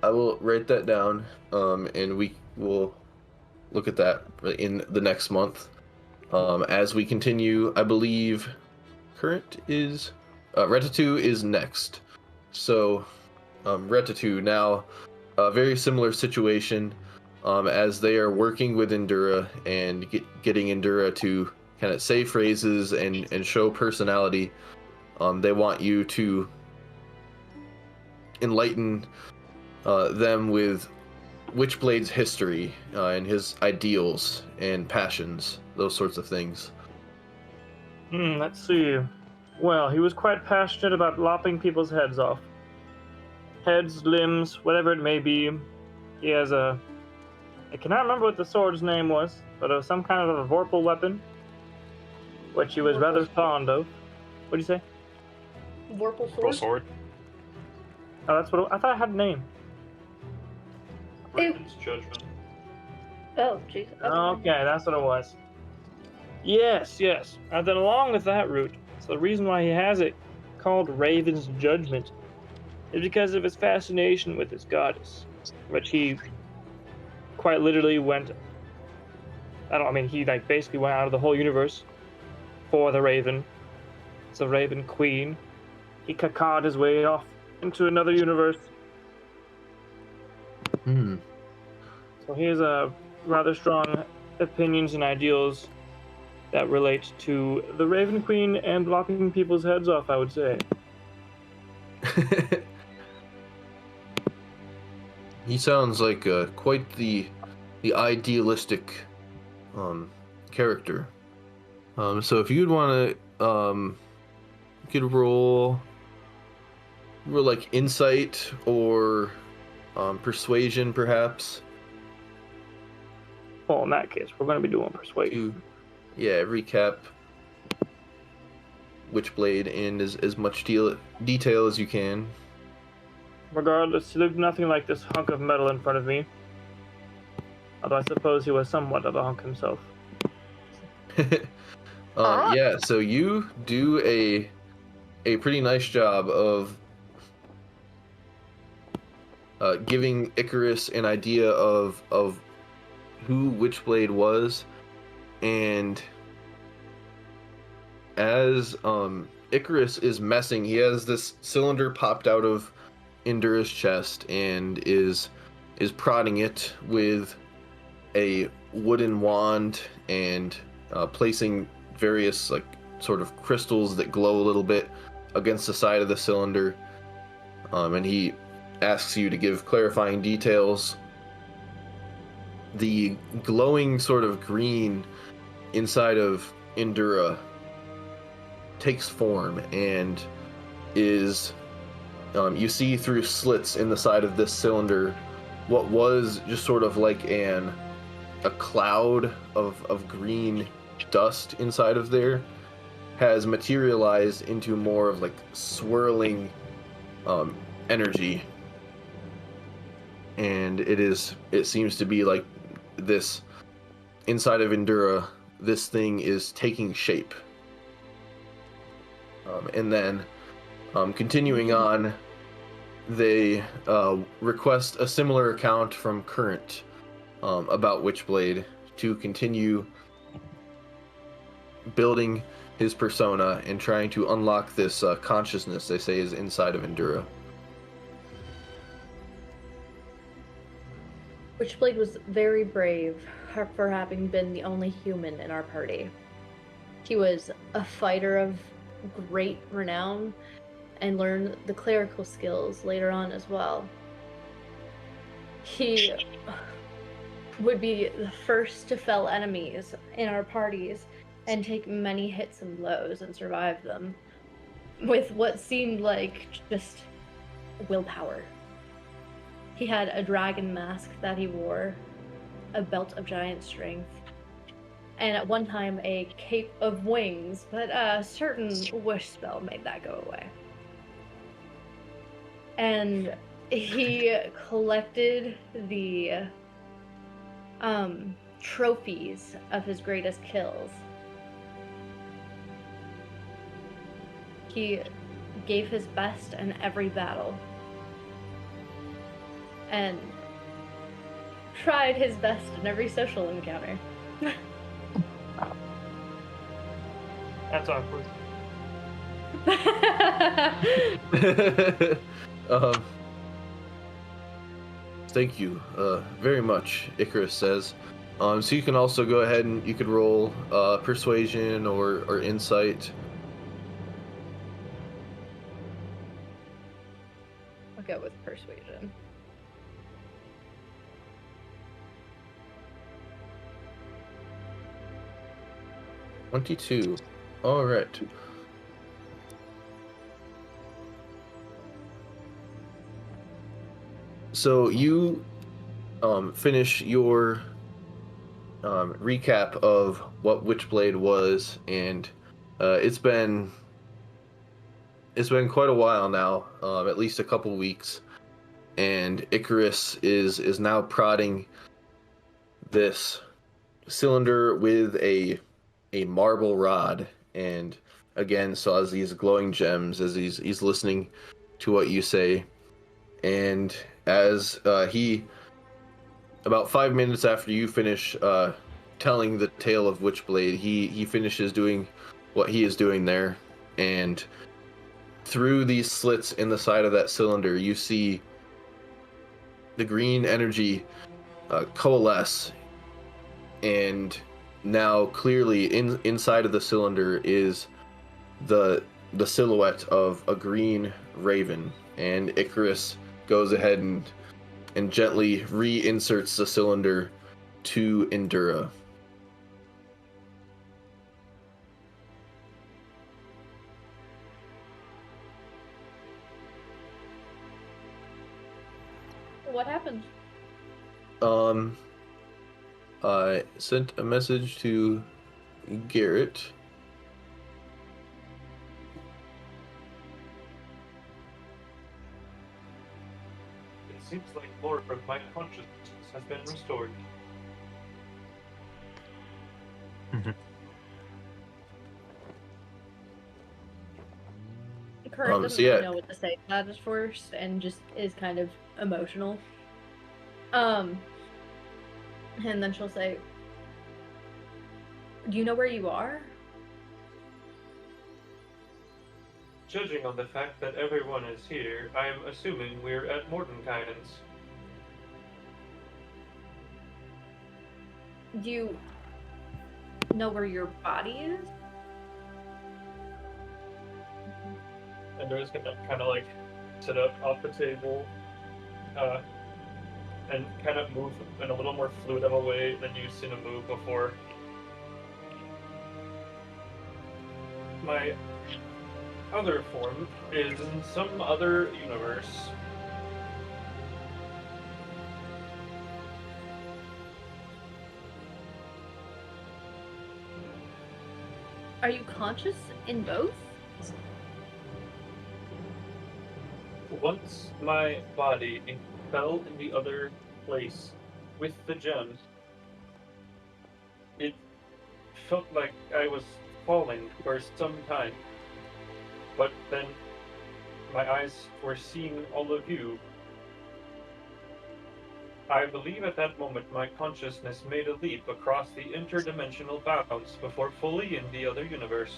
will write that down. And we will look at that in the next month. As we continue, I believe current is Retatu is next. So, Retatu now, a very similar situation. As they are working with Endura and getting Endura to kind of say phrases and show personality. They want you to enlighten them with Witchblade's history and his ideals and passions, those sorts of things.
Let's see. Well, he was quite passionate about lopping people's heads off. Heads, limbs, whatever it may be. He has a... I cannot remember what the sword's name was, but it was some kind of a vorpal weapon, which he was rather fond of. What'd you say?
Vorpal
Roll
sword?
sword.
Oh, that's what... I thought it had a name.
Raven's judgment.
Oh, jeez.
Okay, that's what it was. Yes. And then along with that route, so the reason why he has it called Raven's Judgment is because of his fascination with his goddess, which he quite literally went... he like basically went out of the whole universe for the Raven. It's the Raven Queen. He cacawed his way off into another universe. So he has a rather strong opinions and ideals that relate to the Raven Queen and lopping people's heads off, I would say.
He sounds like quite the idealistic character. So if you'd want to, you could roll like insight or persuasion, perhaps.
Well, in that case, we're going to be doing persuasion.
Recap Witchblade in as much detail as you can.
Regardless, he looked nothing like this hunk of metal in front of me. Although I suppose he was somewhat of a hunk himself.
Yeah, so you do a pretty nice job of giving Icarus an idea of who Witchblade was, and as Icarus is messing, he has this cylinder popped out of Endura's chest and is prodding it with a wooden wand and placing various like sort of crystals that glow a little bit against the side of the cylinder, and he asks you to give clarifying details. The glowing sort of green inside of Endura takes form and is you see through slits in the side of this cylinder what was just sort of like a cloud of green dust inside of there has materialized into more of like swirling energy, and it seems to be like this inside of Endura, this thing is taking shape. And then continuing on, they request a similar account from Current about Witchblade to continue building his persona and trying to unlock this consciousness they say is inside of Endura.
Witchblade was very brave for having been the only human in our party. He was a fighter of great renown and learned the clerical skills later on as well. He would be the first to fell enemies in our parties and take many hits and blows and survive them with what seemed like just willpower. He had a dragon mask that he wore, a belt of giant strength, and at one time a cape of wings, but a certain wish spell made that go away. And he collected the trophies of his greatest kills. He gave his best in every battle. And tried his best in every social encounter.
That's awkward.
um, thank you very much, Icarus says. So you can also go ahead and you could roll persuasion or insight.
I'll go with persuasion.
$22. All right. So you finish your recap of what Witchblade was, and it's been quite a while now, at least a couple weeks, and Icarus is now prodding this cylinder with a marble rod, and again saws these glowing gems as he's listening to what you say, and as he, about 5 minutes after you finish telling the tale of Witchblade, he finishes doing what he is doing there, and through these slits in the side of that cylinder, you see the green energy coalesce, and now clearly inside of the cylinder is the silhouette of a green raven, and Icarus goes ahead and gently reinserts the cylinder to Endura.
What happened?
I sent a message to Garrett.
It seems like more of my consciousness has been restored.
Corinne doesn't
so yeah.
really know what to say to that at first, and just is kind of emotional. And then she'll say, "Do you know where you are?"
Judging on the fact that everyone is here, I am assuming we're at Mordenkainen's.
Do you know where your body is?
And they're just gonna kind of like sit up off the table, and kind of move in a little more fluid of a way than you've seen him move before. My other form is in some other universe.
Are you conscious in both?
Once my body fell in the other place with the gems, it felt like I was falling for some time. But then my eyes were seeing all of you. I believe at that moment my consciousness made a leap across the interdimensional bounds before fully in the other universe.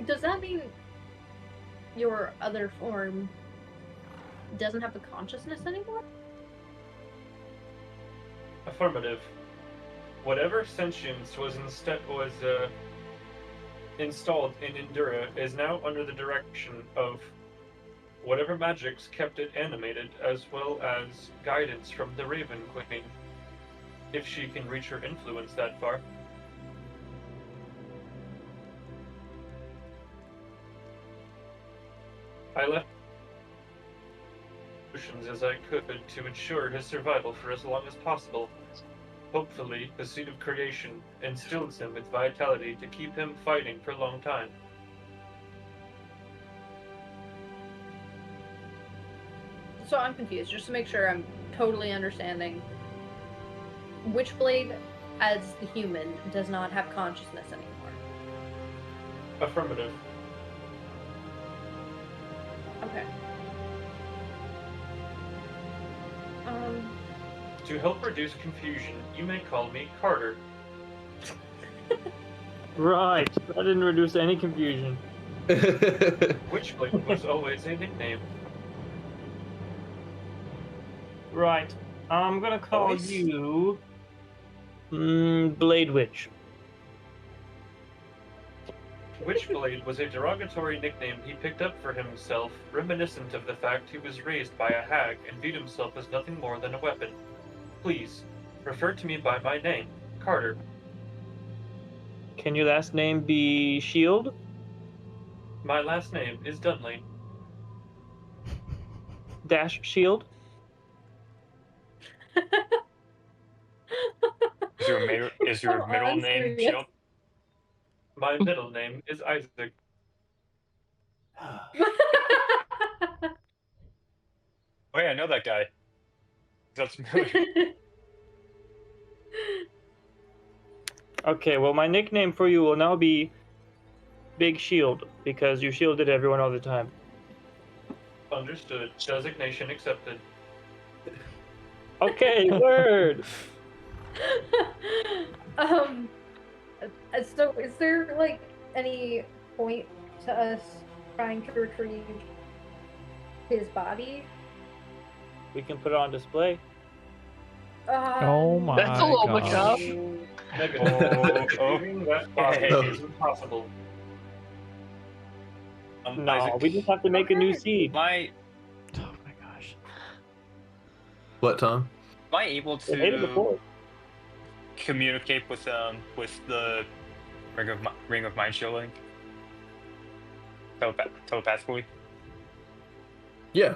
Does that mean your other form doesn't have the consciousness anymore?
Affirmative. Whatever sentience was installed in Endura is now under the direction of whatever magics kept it animated, as well as guidance from the Raven Queen, if she can reach her influence that far. I left as I could to ensure his survival for as long as possible. Hopefully, the seed of creation instills him with vitality to keep him fighting for a long time.
So I'm confused, just to make sure I'm totally understanding, Witchblade, as the human, does not have consciousness anymore.
Affirmative.
Okay.
To help reduce confusion, you may call me Carter.
Right. That didn't reduce any confusion.
Witchblade was always a nickname.
Right. I'm gonna call
Always?
you Blade Witch.
Witchblade was a derogatory nickname he picked up for himself, reminiscent of the fact he was raised by a hag and viewed himself as nothing more than a weapon. Please, refer to me by my name, Carter.
Can your last name be Shield?
My last name is Dunley.
Dash Shield?
Is your middle
I'm
name
serious.
Shield?
My middle name is Isaac.
Oh yeah, I know that guy. That's familiar.
Okay, well, my nickname for you will now be Big Shield, because you shielded everyone all the time.
Understood. Designation accepted.
Okay, word!
So is there like any point to us trying to retrieve his body?
We can put it on display.
Oh my
That's a little
gosh.
macabre.
Negative.
Oh,
Retrieving that body
hey.
is impossible.
No,
Isaac,
we just have to make a new seed.
Am I
Oh my gosh.
What, Tom?
able
We made it
to
before.
communicate with the ring of mind shielding? Telepathically?
Yeah,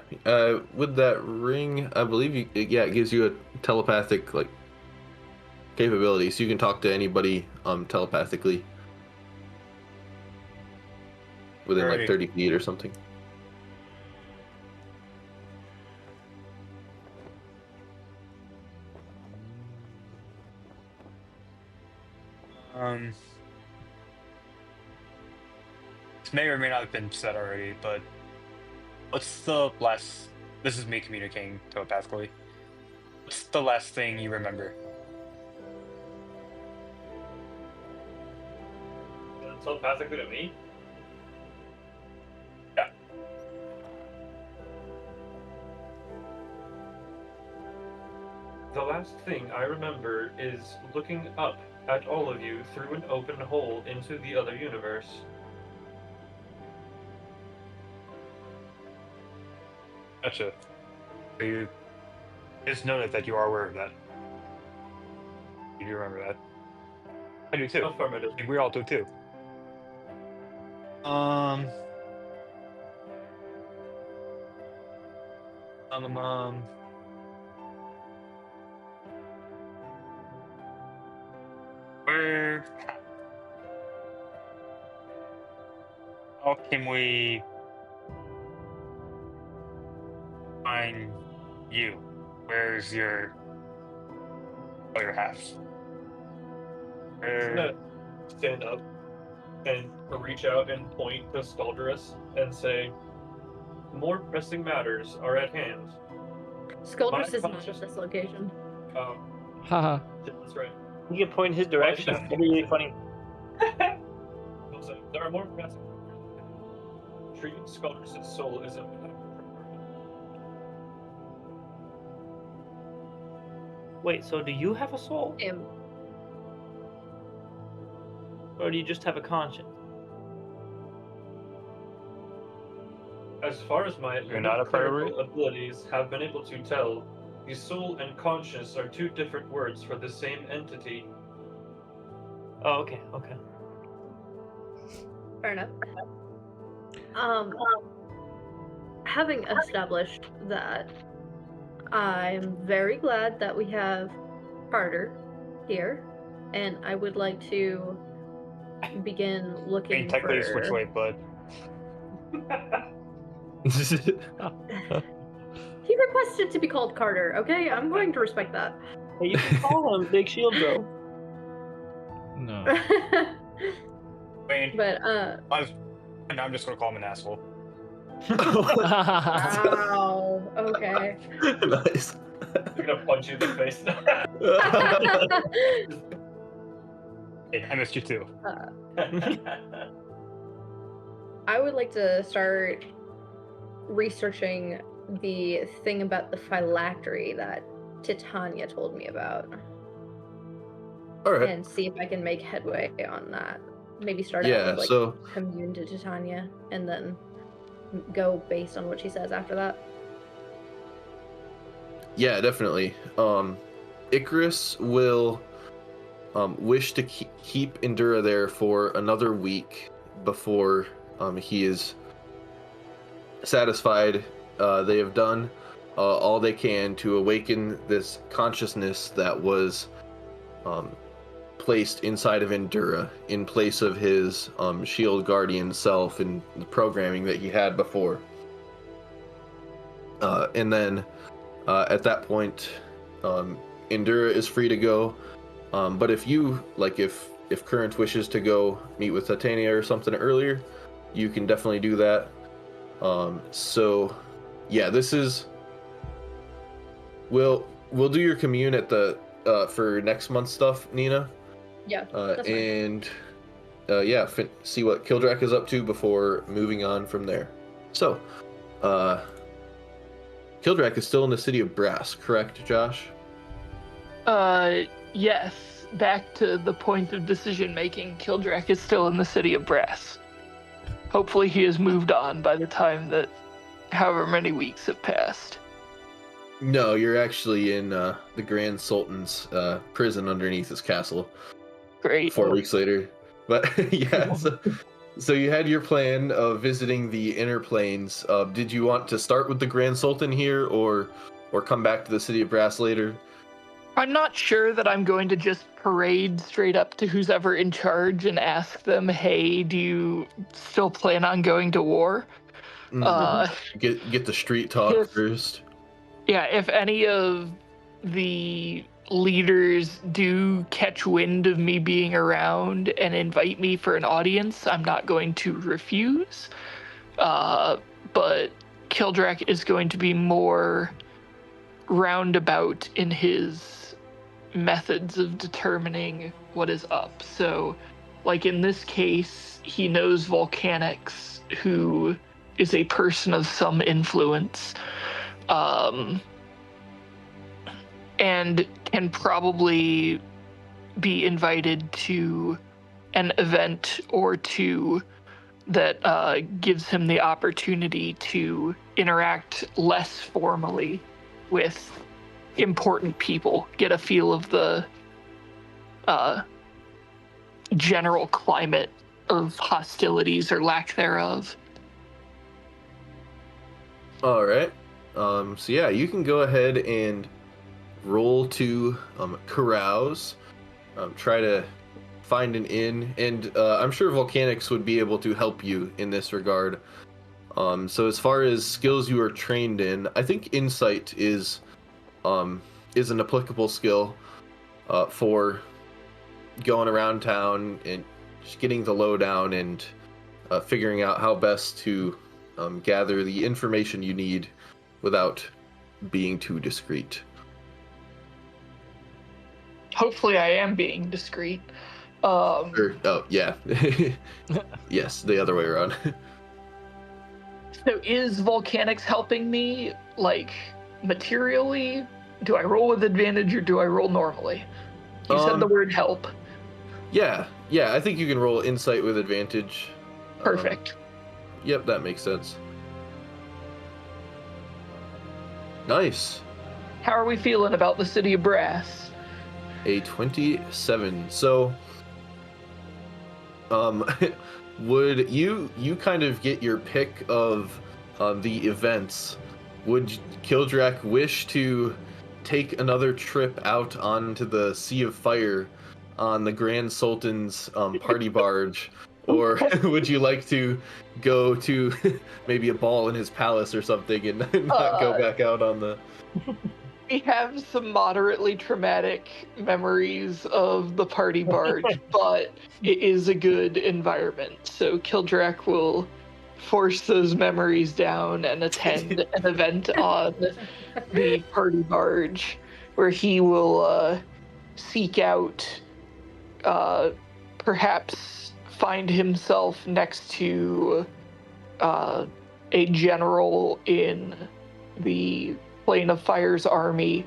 with that ring, I believe it gives you a telepathic like capability, so you can talk to anybody telepathically within like
Alrighty.
30 feet or something.
This may or may not have been said already, but what's the last? This is me communicating telepathically. What's the last thing you remember?
Telepathically to me?
Yeah.
The last thing I remember is looking up at all of you through an open hole into the other universe.
Gotcha. So you just noted that you are aware of that. You do remember that. I do too.
Affirmative.
And we all do too. Where? How can we find you? Where's your other half?
I'm
Where?
gonna stand up and reach out and point to Skuldrus and say, more pressing matters are at hand.
Skuldrus
My
is not at
conscious-
this location.
Haha.
That's right.
You can point in his direction.
Well,
That'd be really funny.
Also, there are more pressing matters. Treating Skuldrus' soul is a
Wait, so do you have a soul? Or do you just have a conscience?
As far as my
You're not a
clerical
pirate?
abilities have been able to tell, the soul and conscience are two different words for the same entity.
Oh, okay, okay.
Fair enough. Having established that, I'm very glad that we have Carter here, and I would like to begin
I
looking
mean, technically it's which
for...
way, but
He requested to be called Carter, okay? I'm going to respect that.
Hey, you can call him Big Shield Bro.
No.
I mean,
But,
I'm just gonna call him an asshole.
wow, okay.
Nice.
I'm gonna punch you in the face now.
Hey, I missed you too.
I would like to start researching the thing about the phylactery that Titania told me about
All right.
and see if I can make headway on that. Maybe start
Yeah,
out with like
so-
commune to Titania and then go based on what she says after that.
Yeah, definitely. Icarus will wish to keep Endura there for another week before he is satisfied they have done all they can to awaken this consciousness that was placed inside of Endura in place of his shield guardian self and the programming that he had before. And then at that point, Endura is free to go. But if you, like, if Current wishes to go meet with Titania or something earlier, you can definitely do that. So, yeah, this is... We'll do your commune at the for next month's stuff, Nina.
Yeah, that's fine.
And yeah, see what Kildrak is up to before moving on from there. So, Kildrak is still in the city of Brass, correct, Josh?
Yes. Back to the point of decision making, Kildrak is still in the city of Brass. Hopefully he has moved on by the time that however many weeks have passed.
No, you're actually in the Grand Sultan's prison underneath his castle.
Great.
4 weeks later. But yeah, so you had your plan of visiting the inner planes. Did you want to start with the Grand Sultan here or come back to the city of Brass later?
I'm not sure that I'm going to just parade straight up to who's ever in charge and ask them, hey, do you still plan on going to war?
Get the street talk first.
Yeah, if any of the leaders do catch wind of me being around and invite me for an audience, I'm not going to refuse. But Kildrak is going to be more roundabout in his methods of determining what is up. So, like in this case, he knows Volcanix, who is a person of some influence. And can probably be invited to an event or two that gives him the opportunity to interact less formally with important people, get a feel of the general climate of hostilities or lack thereof.
All right. So yeah, you can go ahead and roll to carouse. Try to find an inn, and I'm sure Volcanix would be able to help you in this regard. So as far as skills you are trained in, I think insight is an applicable skill for going around town and just getting the lowdown and figuring out how best to gather the information you need without being too discreet.
Hopefully I am being discreet.
Oh, yeah. Yes, the other way around.
So is Volcanix helping me, like, materially? Do I roll with advantage or do I roll normally? You said the word help.
Yeah, I think you can roll insight with advantage.
Perfect.
Yep, that makes sense. Nice.
How are we feeling about the city of Brass?
A 27. So, would you kind of get your pick of the events? Would Kildrak wish to take another trip out onto the Sea of Fire on the Grand Sultan's party barge, Or would you like to go to maybe a ball in his palace or something and not go back out on the...
We have some moderately traumatic memories of the party barge, but it is a good environment. So Kildrak will force those memories down and attend an event on the party barge where he will seek out, perhaps find himself next to a general in the Plane of Fire's army.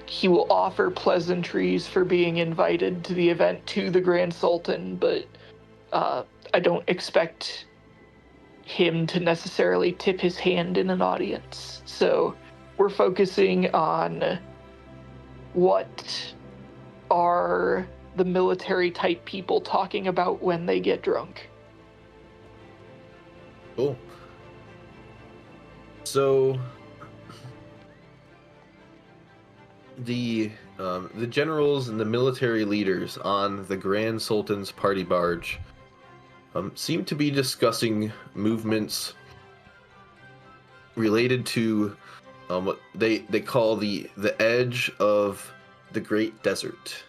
He will offer pleasantries for being invited to the event to the Grand Sultan, but I don't expect him to necessarily tip his hand in an audience. So we're focusing on what are the military type people talking about when they get drunk.
Cool. So the generals and the military leaders on the Grand Sultan's party barge seem to be discussing movements related to what they call the edge of the Great Desert.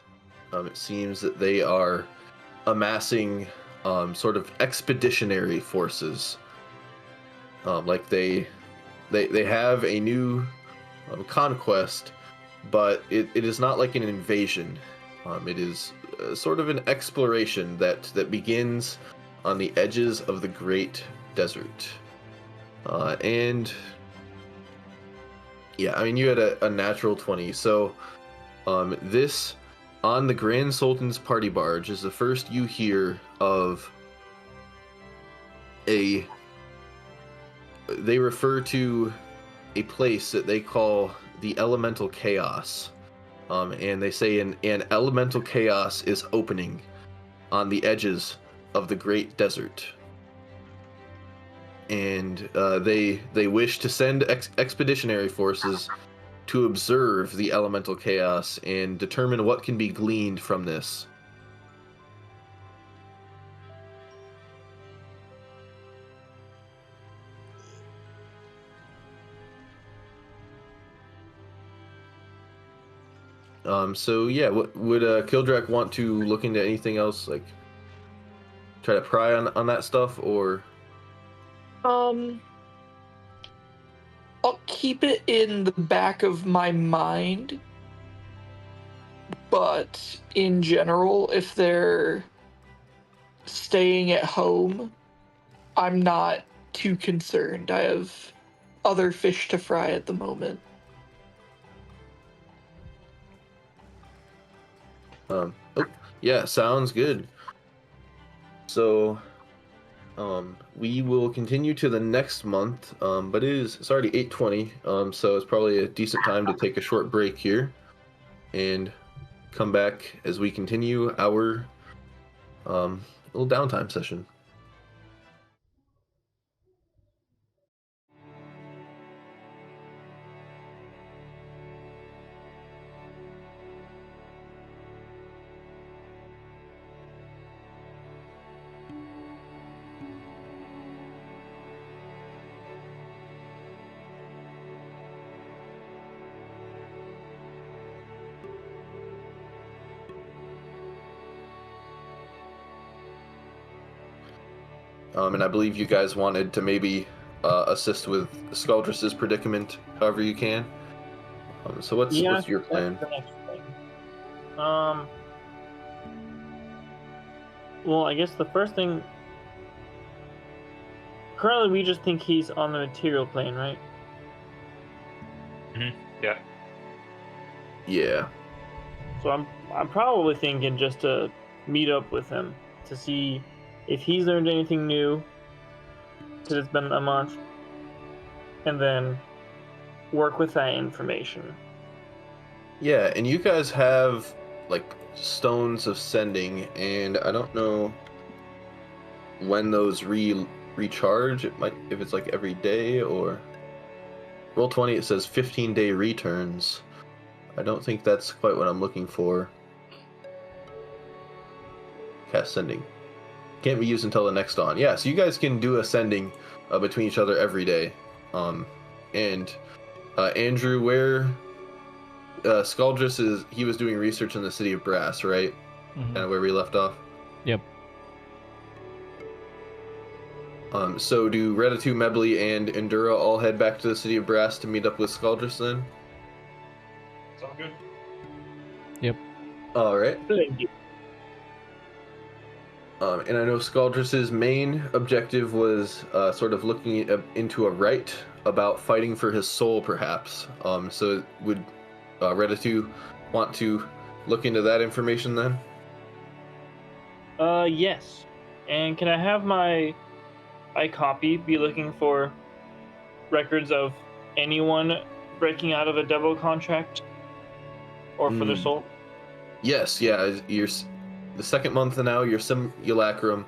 It seems that they are amassing sort of expeditionary forces. Like they have a new conquest, but it is not like an invasion. It is sort of an exploration that begins on the edges of the Great Desert. And yeah, I mean, you had a natural 20. So this on the Grand Sultan's party barge is the first you hear of they refer to a place that they call the Elemental Chaos. And they say an elemental chaos is opening on the edges of the Great Desert. And they wish to send expeditionary forces to observe the elemental chaos and determine what can be gleaned from this. So yeah, would Kildrak want to look into anything else, like try to pry on that stuff, or?
I'll keep it in the back of my mind, but in general, if they're staying at home, I'm not too concerned. I have other fish to fry at the moment.
Yeah, sounds good. So, we will continue to the next month, but it's already 8:20, so it's probably a decent time to take a short break here and come back as we continue our little downtime session. And I believe you guys wanted to maybe assist with Skuldress's predicament however you can. So what's your plan?
That's the next thing. Well, I guess the first thing. Currently, we just think he's on the material plane, right?
Yeah.
Yeah.
So I'm probably thinking just to meet up with him to see if he's learned anything new since it's been a month, and then work with that information.
Yeah, and you guys have like stones of sending, and I don't know when those recharge. It might, if it's like every day, or Roll20 it says 15-day returns. I don't think that's quite what I'm looking for. Cast sending. Can't be used until the next dawn. Yeah, so you guys can do ascending between each other every day. And Andrew, where Scaldrus is, he was doing research in the city of Brass, right?
Mhm.
Kind of where we left off.
Yep.
So do Redatu, Mebly, and Endura all head back to the city of Brass to meet up with Scaldrus then?
Sound good?
All right.
Thank you.
And I know Scaldrus's main objective was sort of looking into a rite about fighting for his soul, perhaps. So would Redatu want to look into that information then?
Yes. And can I have my copy be looking for records of anyone breaking out of a devil contract or for their soul?
Yes, yeah. The second month now, your simulacrum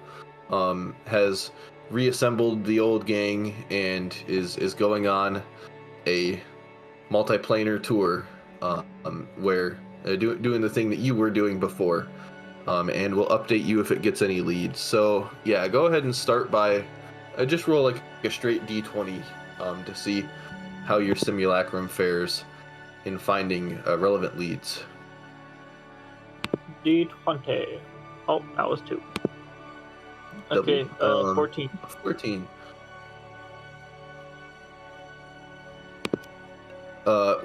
has reassembled the old gang and is going on a multiplanar tour where doing the thing that you were doing before, and we'll update you if it gets any leads. So yeah, go ahead and start by just roll like a straight d20 to see how your simulacrum fares in finding relevant leads.
D20. Oh, that was 2. Okay, 14.
14.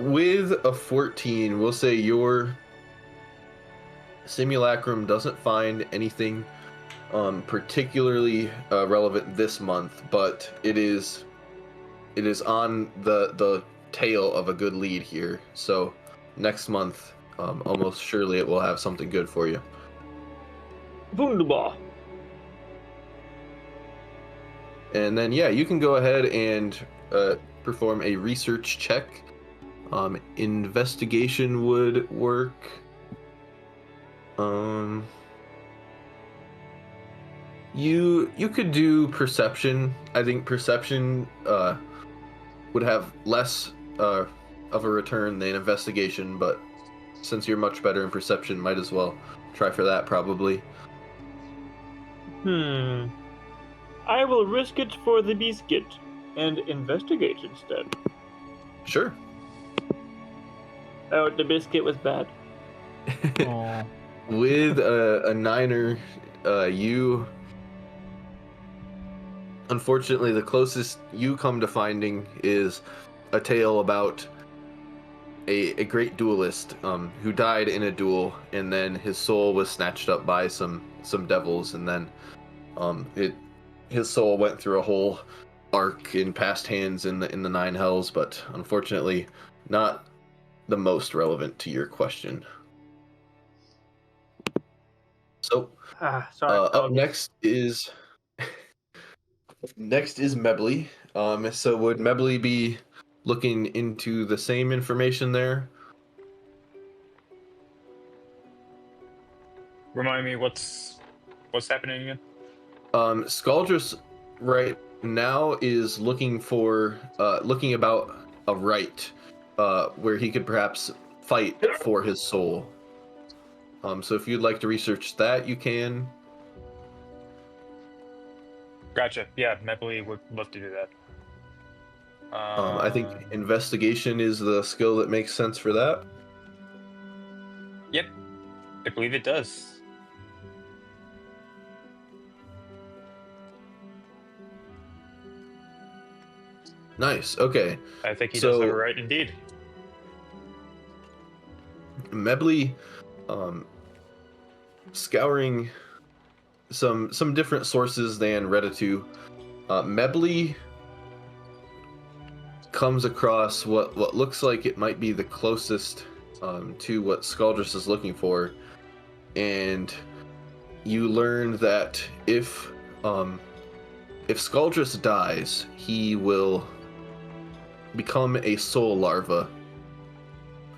With a 14, we'll say your simulacrum doesn't find anything particularly relevant this month, but it is on the tail of a good lead here. So next month, almost surely it will have something good for you.
Wunderbar.
And then yeah, you can go ahead and perform a research check. Investigation would work. You could do perception. I think perception would have less of a return than investigation, but since you're much better in perception, might as well try for that probably.
I will risk it for the biscuit and investigate instead.
Sure.
Oh, the biscuit was bad.
Aw.
With a 9er, you unfortunately the closest you come to finding is a tale about a great duelist who died in a duel, and then his soul was snatched up by some devils, and then his soul went through a whole arc in past hands in the 9 hells, but unfortunately not the most relevant to your question. So
Sorry.
up next is Mebly. So would Mebly be looking into the same information there?
Remind me what's happening again?
Scaldrus right now is looking about a rite where he could perhaps fight for his soul. So if you'd like to research that, you can.
Gotcha. Yeah, Mebly would love to do that.
I think investigation is the skill that makes sense for that.
Yep, I believe it does.
Nice. Okay.
I think he does
So-
have it right indeed.
Mebly, scouring some different sources than Redatu, Mebly comes across what looks like it might be the closest to what Scaldrus is looking for, and you learn that if Scaldrus dies, he will become a soul larva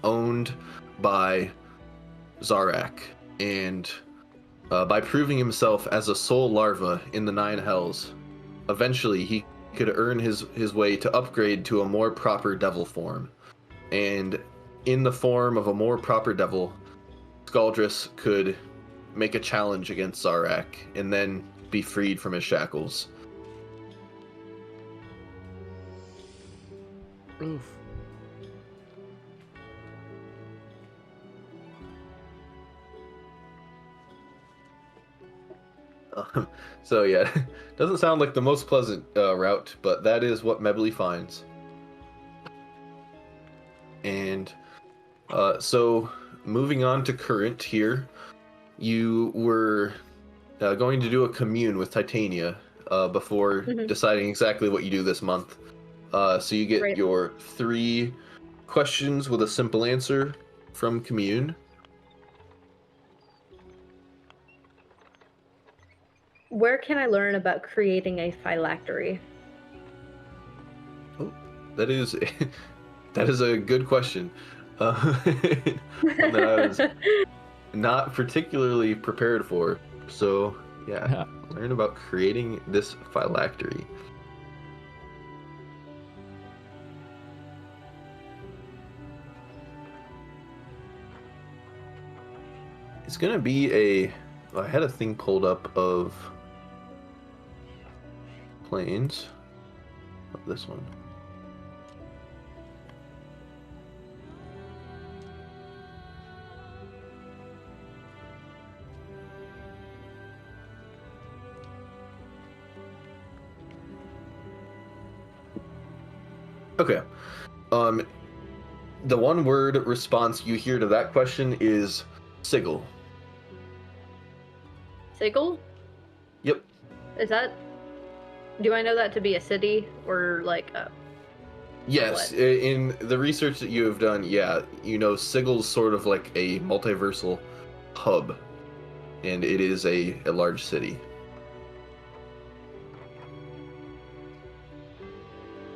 owned by Zarak, and by proving himself as a soul larva in the 9 hells, eventually he could earn his way to upgrade to a more proper devil form. And in the form of a more proper devil, Scaldrus could make a challenge against Zarak, and then be freed from his shackles.
Oof.
So yeah, doesn't sound like the most pleasant route, but that is what Mebly finds. And so moving on to current here, you were going to do a commune with Titania before deciding exactly what you do this month. So you get
Right.
your 3 questions with a simple answer from commune.
Where can I learn about creating a phylactery?
Oh, that is that is a good question. One that I was not particularly prepared for. So yeah, learn about creating this phylactery. It's gonna be a. I had a thing pulled up of planes. Oh, this one. Okay. The one word response you hear to that question is sigil.
Sigil?
Yep.
Is that? Do I know that to be a city or like a?
Yes,
What?
in the research that you have done, yeah, you know, Sigil's sort of like a multiversal hub, and it is a large city.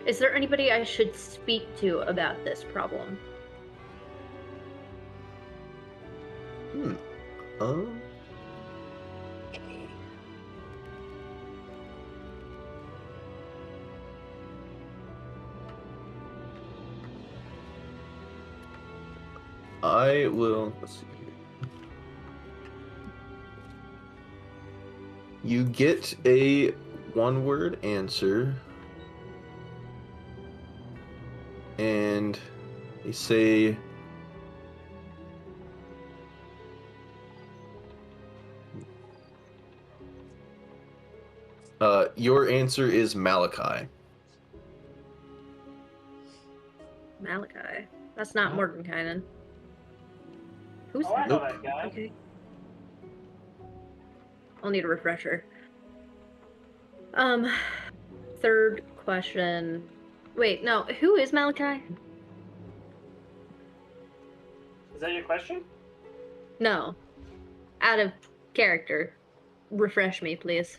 Is there anybody I should speak to about this problem?
Um, I will. Let's see here. You get a one-word answer, and they say. Your answer is Malachi.
Malachi. That's not Mordenkainen. Who's
Oh, I know
Nope.
that guy.
Okay. I'll need a refresher. Third question. Wait, no. Who is Malachi?
Is that your question?
No. Out of character. Refresh me, please.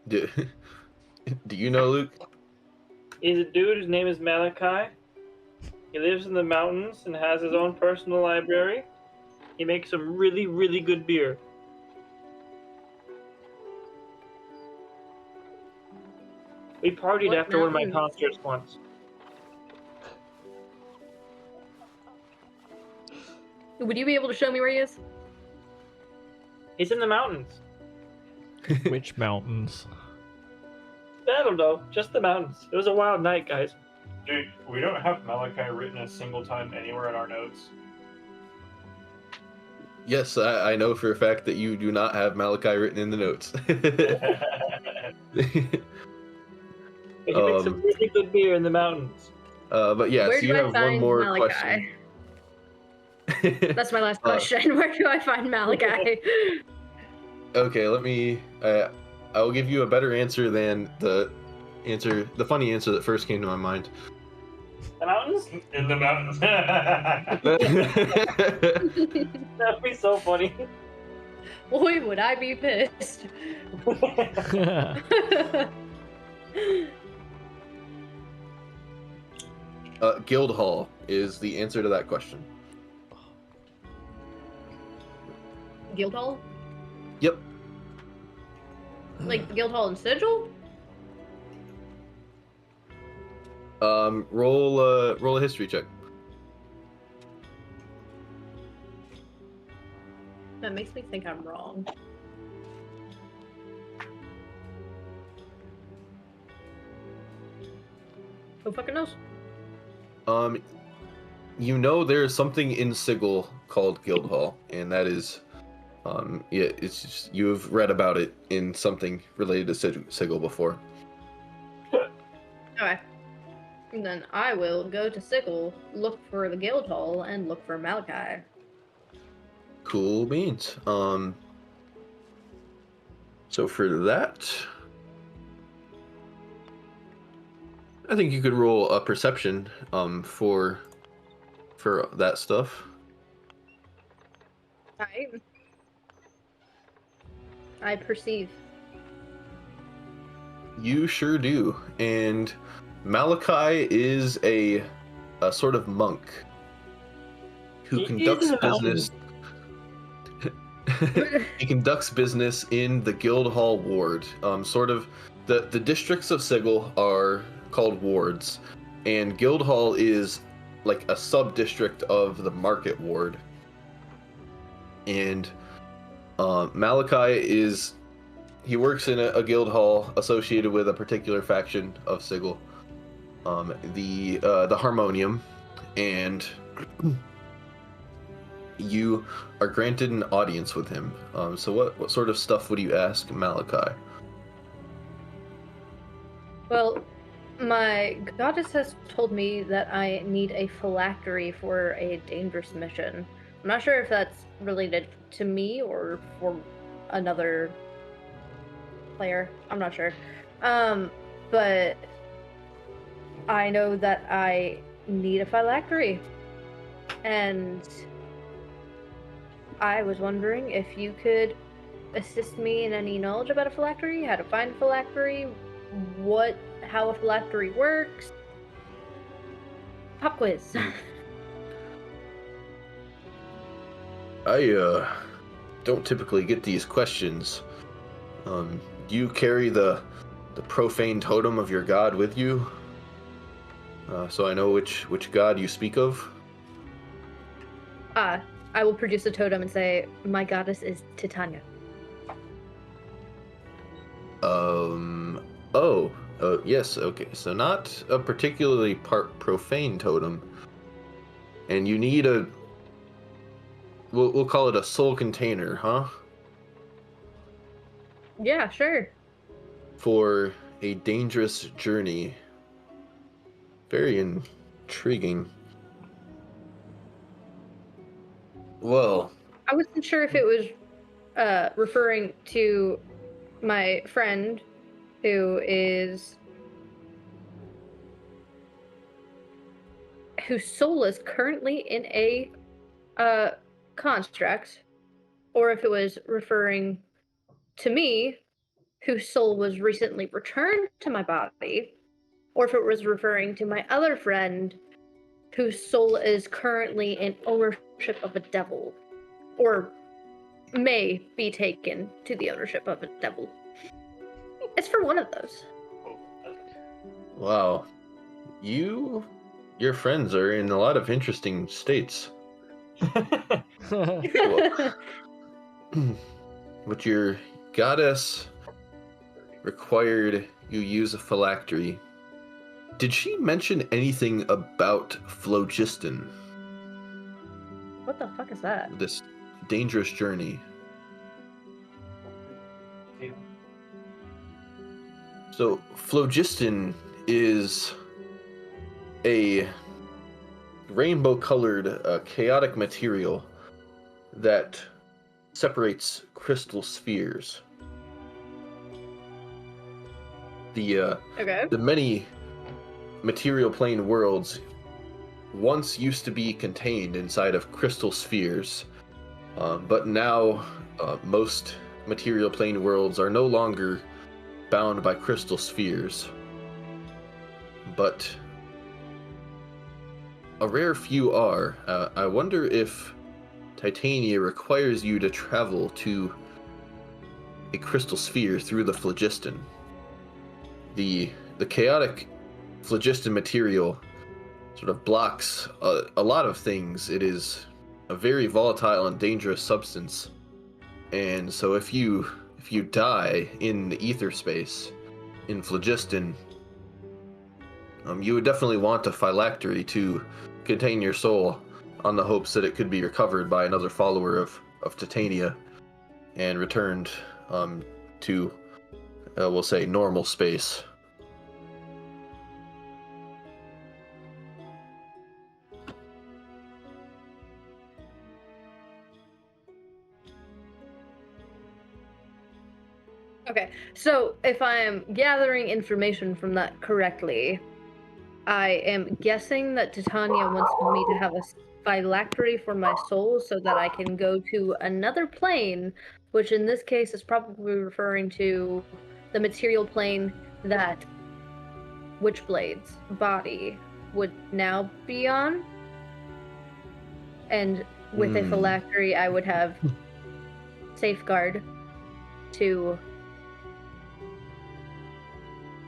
Do you know, Luke?
He's a dude whose name is Malachi. He lives in the mountains and has his own personal library. He makes some really, really good beer. We partied
What
after one of my
mountains?
concerts once.
Would you be able to show me where he is?
He's in the mountains.
Which mountains?
I don't know, just the mountains. It was a wild night, guys.
Dude, we don't have Malachi written a single time anywhere in our notes.
Yes, I know for a fact that you do not have Malachi written in the notes.
He makes some really good beer in the mountains.
But yes,
Where do
you
I
have one
find
more
Malachi?
question.
That's my last question. Where do I find Malachi?
Okay, let me. I will give you a better answer than the funny answer that first came to my mind.
The mountains?
In the mountains.
That'd be so funny.
Boy, would I be pissed.
Guildhall is the answer to that question.
Guildhall?
Yep.
Like Guildhall and Sigil?
Roll a history check.
That makes me think I'm wrong. Who fucking knows?
You know there's something in Sigil called Guildhall, and that is, yeah, it's just, you have read about it in something related to Sigil before.
Okay. And then I will go to Sigil, look for the Guildhall, and look for Malachi.
Cool beans. So for that, I think you could roll a perception, for that stuff.
I perceive.
You sure do. And Malachi is a sort of monk who
He
conducts
is a mountain.
business. He conducts business in the Guildhall ward. Sort of the districts of Sigil are called wards, and Guildhall is like a sub-district of the Market ward. And Malachi he works in a guild hall associated with a particular faction of Sigil, the Harmonium, and you are granted an audience with him. So what sort of stuff would you ask Malachi?
Well, my goddess has told me that I need a phylactery for a dangerous mission. I'm not sure if that's related to me or for another player. I'm not sure. But I know that I need a phylactery. And I was wondering if you could assist me in any knowledge about a phylactery, how to find a phylactery, how a phylactery works. Pop quiz.
I don't typically get these questions. Do you carry the profane totem of your god with you? So I know which god you speak of.
I will produce a totem and say, my goddess is Titania.
Yes, okay. So not a particularly profane totem. And you need we'll call it a soul container, huh?
Yeah, sure.
For a dangerous journey. Very intriguing. Well,
I wasn't sure if it was referring to my friend whose soul is currently in a construct, or if it was referring to me, whose soul was recently returned to my body, or if it was referring to my other friend whose soul is currently in ownership of a devil, or may be taken to the ownership of a devil. It's for one of those.
wow. Your friends are in a lot of interesting states. But your goddess required you use a phylactery. Did she mention anything about phlogiston?
What the fuck is that?
This dangerous journey. So phlogiston is a rainbow-colored chaotic material that separates crystal spheres. The many material plane worlds once used to be contained inside of crystal spheres, but now most material plane worlds are no longer bound by crystal spheres. But a rare few are. I wonder if Titania requires you to travel to a crystal sphere through the phlogiston. The chaotic phlogiston material sort of blocks a lot of things. It is a very volatile and dangerous substance, And so if you die in the ether space in Phlogiston, you would definitely want a phylactery to contain your soul, on the hopes that it could be recovered by another follower of Titania and returned to, we'll say, normal space.
Okay, so if I'm gathering information from that correctly, I am guessing that Titania wants me to have a phylactery for my soul so that I can go to another plane, which in this case is probably referring to the material plane that Witchblade's body would now be on. And with a phylactery, I would have safeguard to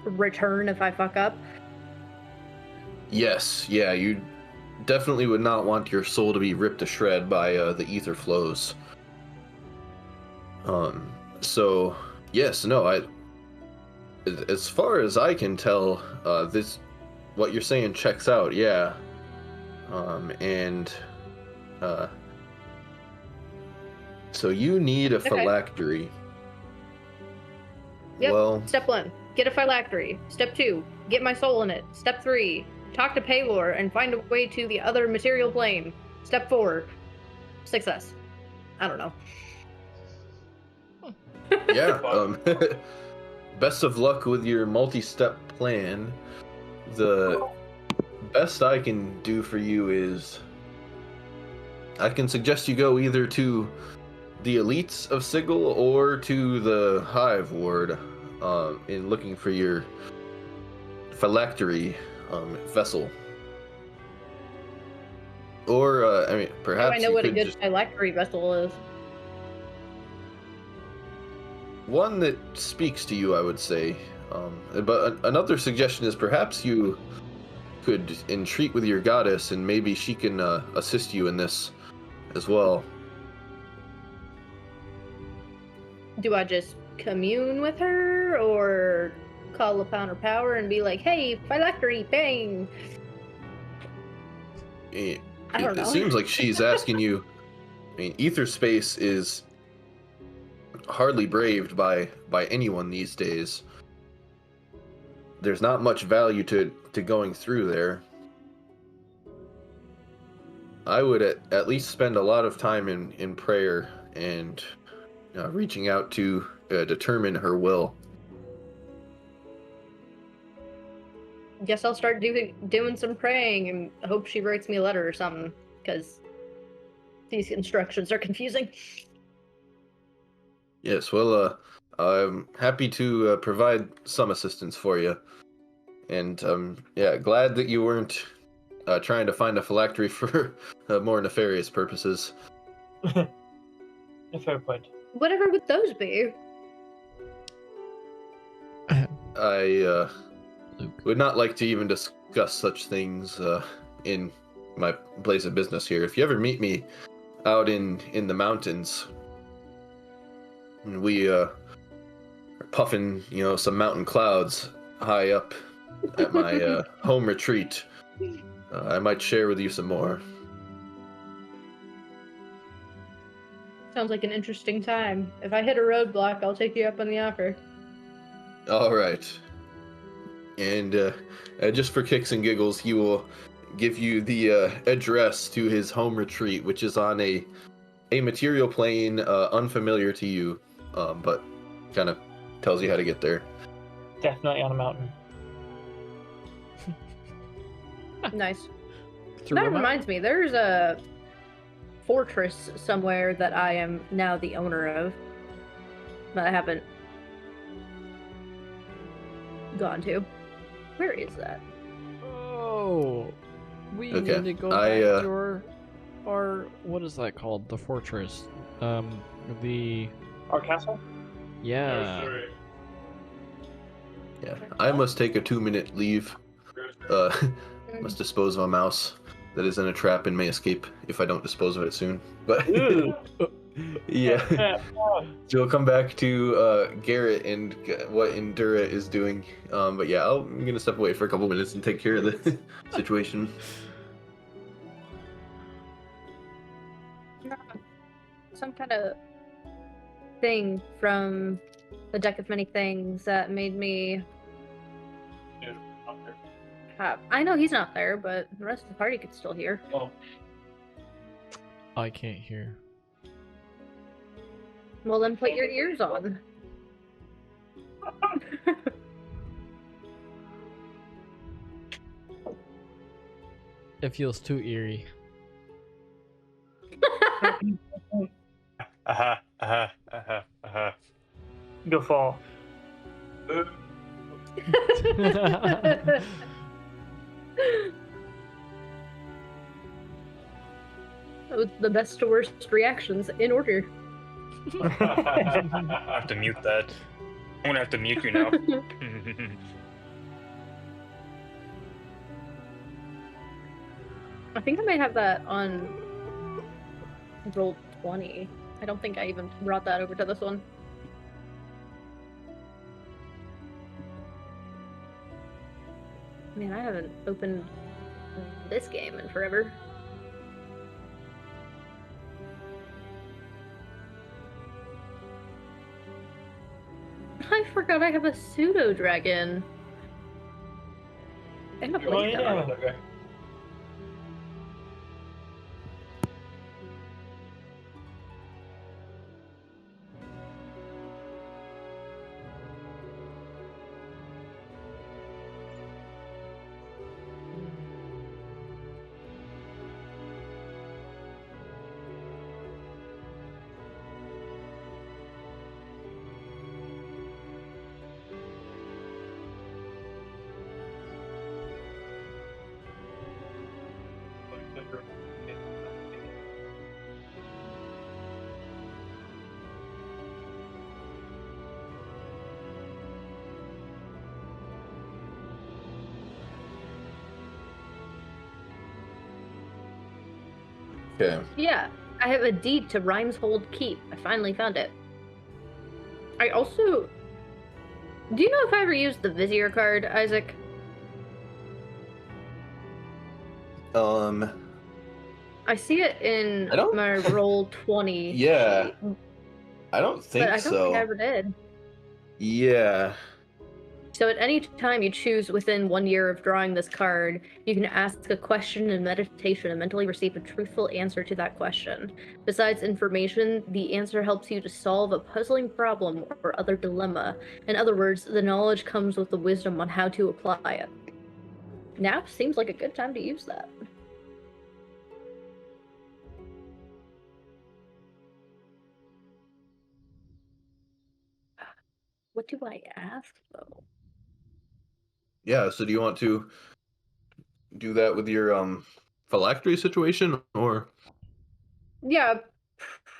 return if I fuck up.
Yes, yeah, you definitely would not want your soul to be ripped to shred by the ether flows. So yes, no, as far as I can tell, what you're saying checks out, yeah. So you need a phylactery.
Yep.
Well,
Step 1, get a phylactery. Step 2, get my soul in it. Step 3, talk to Paylor and find a way to the other material plane. Step 4, success. I don't know.
yeah. Best of luck with your multi-step plan. The best I can do for you is I can suggest you go either to the elites of Sigil or to the Hive Ward in looking for your phylactery vessel. Or, I mean, perhaps
I know
you
what a
could
good
just...
phylactery vessel is.
One that speaks to you, I would say. But another suggestion is perhaps you could entreat with your goddess, and maybe she can assist you in this as well.
Do I just commune with her, or call upon her power and be like, hey, phylactery, bang? I don't know.
It seems like she's asking you. I mean, ether space is hardly braved by anyone these days. There's not much value to going through there. I would at least spend a lot of time in prayer and reaching out to determine her will.
Guess I'll start doing some praying and hope she writes me a letter or something, because these instructions are confusing.
Yes, well, I'm happy to provide some assistance for you. And, yeah, glad that you weren't trying to find a phylactery for more nefarious purposes.
A fair point.
Whatever would those be?
I would not like to even discuss such things in my place of business here. If you ever meet me out in the mountains, and we are puffing, some mountain clouds high up at my home retreat, I might share with you some more.
Sounds like an interesting time. If I hit a roadblock, I'll take you up on the offer.
All right. And just for kicks and giggles, he will give you the address to his home retreat, which is on a material plane unfamiliar to you, but kind of tells you how to get there.
Definitely on a mountain.
Nice.
Through
That
a map?
reminds me, there's a fortress somewhere that I am now the owner of, that I haven't gone to. Where is that?
Oh, we
Okay,
need to go
I,
back to our what is that called? The fortress. The
Our castle?
yeah.
Yeah, I must take a 2-minute leave. Must dispose of a mouse that is in a trap and may escape if I don't dispose of it soon. But
Ooh.
Yeah. So we'll come back to Garrett and what Endura is doing. But yeah, I'm gonna step away for a couple minutes and take care of the situation.
Some kind of thing from the deck of many things that made me. I know he's not there, but the rest of the party could still hear.
Oh,
I can't hear.
Well, then put your ears on.
It feels too eerie.
Go fall.
That was the best to worst reactions in order.
I have to mute that. I'm gonna have to mute you now.
I think I might have that on roll 20. I don't think I even brought that over to this one. Man, I haven't opened this game in forever. I forgot I have a pseudo dragon. I have
Oh, yeah.
okay.
Okay.
Yeah, I have a deed to Rimeshold Keep. I finally found it. I also... Do you know if I ever used the Vizier card, Isaac? I see it in
I don't-
my roll 20.
Yeah,
sheet,
I don't think
but I don't
so.
think I ever did.
Yeah.
So at any time you choose within 1 year of drawing this card, you can ask a question in meditation and mentally receive a truthful answer to that question. Besides information, the answer helps you to solve a puzzling problem or other dilemma. In other words, the knowledge comes with the wisdom on how to apply it. Now seems like a good time to use that. What do I ask, though?
Yeah, so do you want to do that with your phylactery situation, or
Yeah,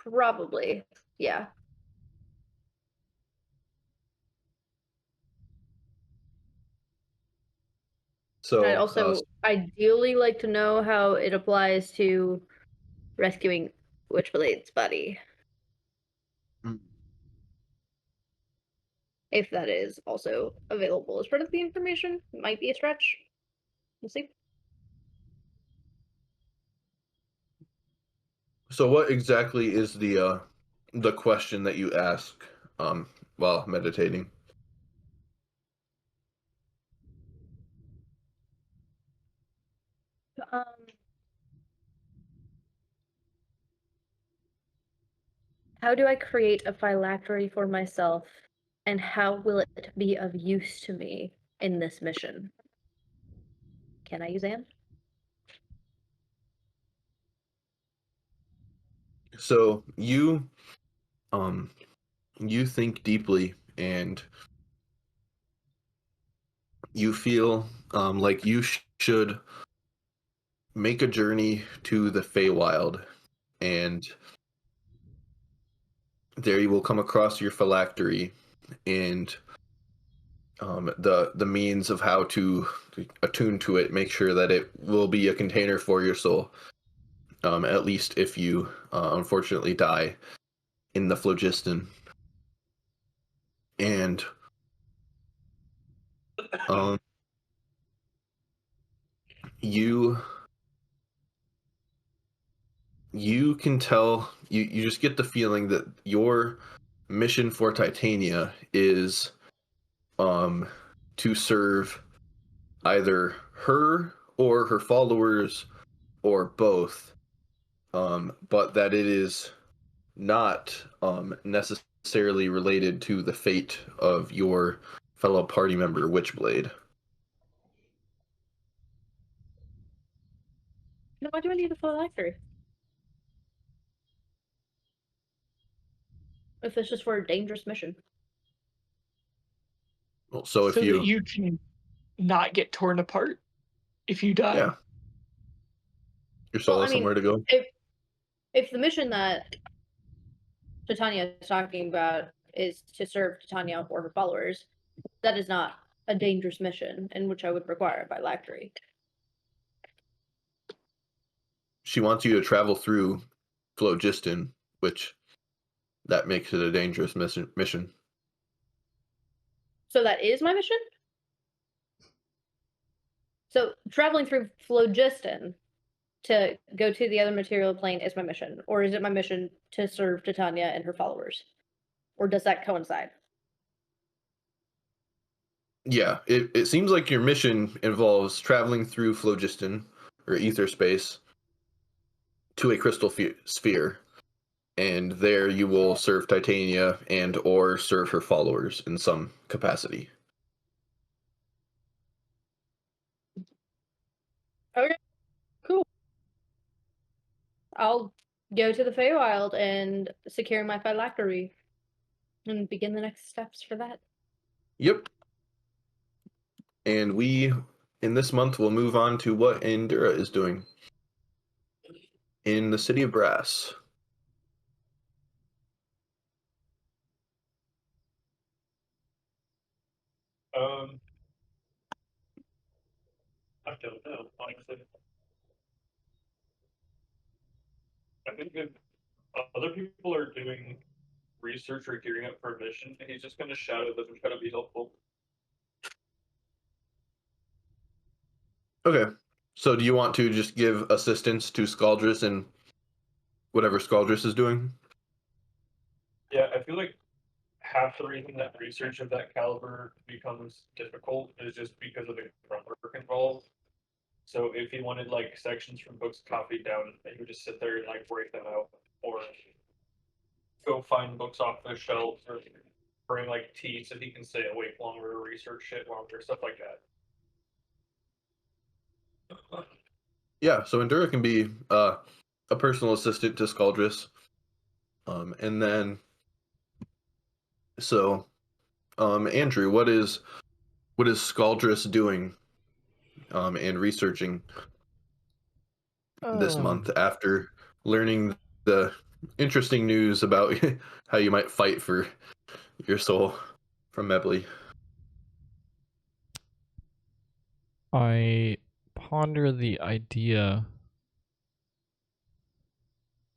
probably. Yeah.
so
I'd also ideally like to know how it applies to rescuing Witchblade's body.
Mm.
If that is also available as part of the information, might be a stretch. We'll see.
So what exactly is the question that you ask while meditating?
How do I create a phylactery for myself, and how will it be of use to me in this mission? Can I use and?
So you think deeply, and you feel like you should make a journey to the Feywild, and there you will come across your phylactery and the means of how to attune to it, make sure that it will be a container for your soul, at least if you unfortunately die. in the phlogiston. And you can tell, you just get the feeling that your mission for Titania is to serve either her or her followers or both, but that it is not necessarily related to the fate of your fellow party member Witchblade.
Then why do I need a phylactery? If it's just for a dangerous mission.
Well, so if
so
you
that you can not get torn apart if you die.
yeah, your soul has somewhere to go.
If the mission that Titania is talking about is to serve Titania or her followers, that is not a dangerous mission in which I would require a phylactery.
She wants you to travel through Phlogiston, which that makes it a dangerous mission.
So that is my mission? So traveling through Phlogiston to go to the other material plane is my mission? Or is it my mission to serve Titania and her followers? Or does that coincide?
Yeah, it seems like your mission involves traveling through Phlogiston, or ether space, to a crystal sphere, and there you will serve Titania and or serve her followers in some capacity.
Okay, cool. I'll go to the Feywild and secure my phylactery and begin the next steps for that.
Yep. And we, in this month, will move on to what Endura is doing in the City of Brass.
I don't know, honestly. I think if other people are doing research or gearing up for a mission, he's just going to shout at them and try to be helpful.
Okay. So do you want to just give assistance to Scaldrus and whatever Scaldrus is doing?
Yeah, I feel like half the reason that research of that caliber becomes difficult is just because of the groundwork involved. So if he wanted like sections from books copied down, he would just sit there and like break them out, or go find books off the shelves, or bring like tea so he can stay awake longer, or research shit longer, stuff like that.
Yeah, so Endura can be a personal assistant to Scaldrus. And then so Andrew, what is Scaldrus doing and researching this month after learning the interesting news about how you might fight for your soul from Mebley?
I ponder the idea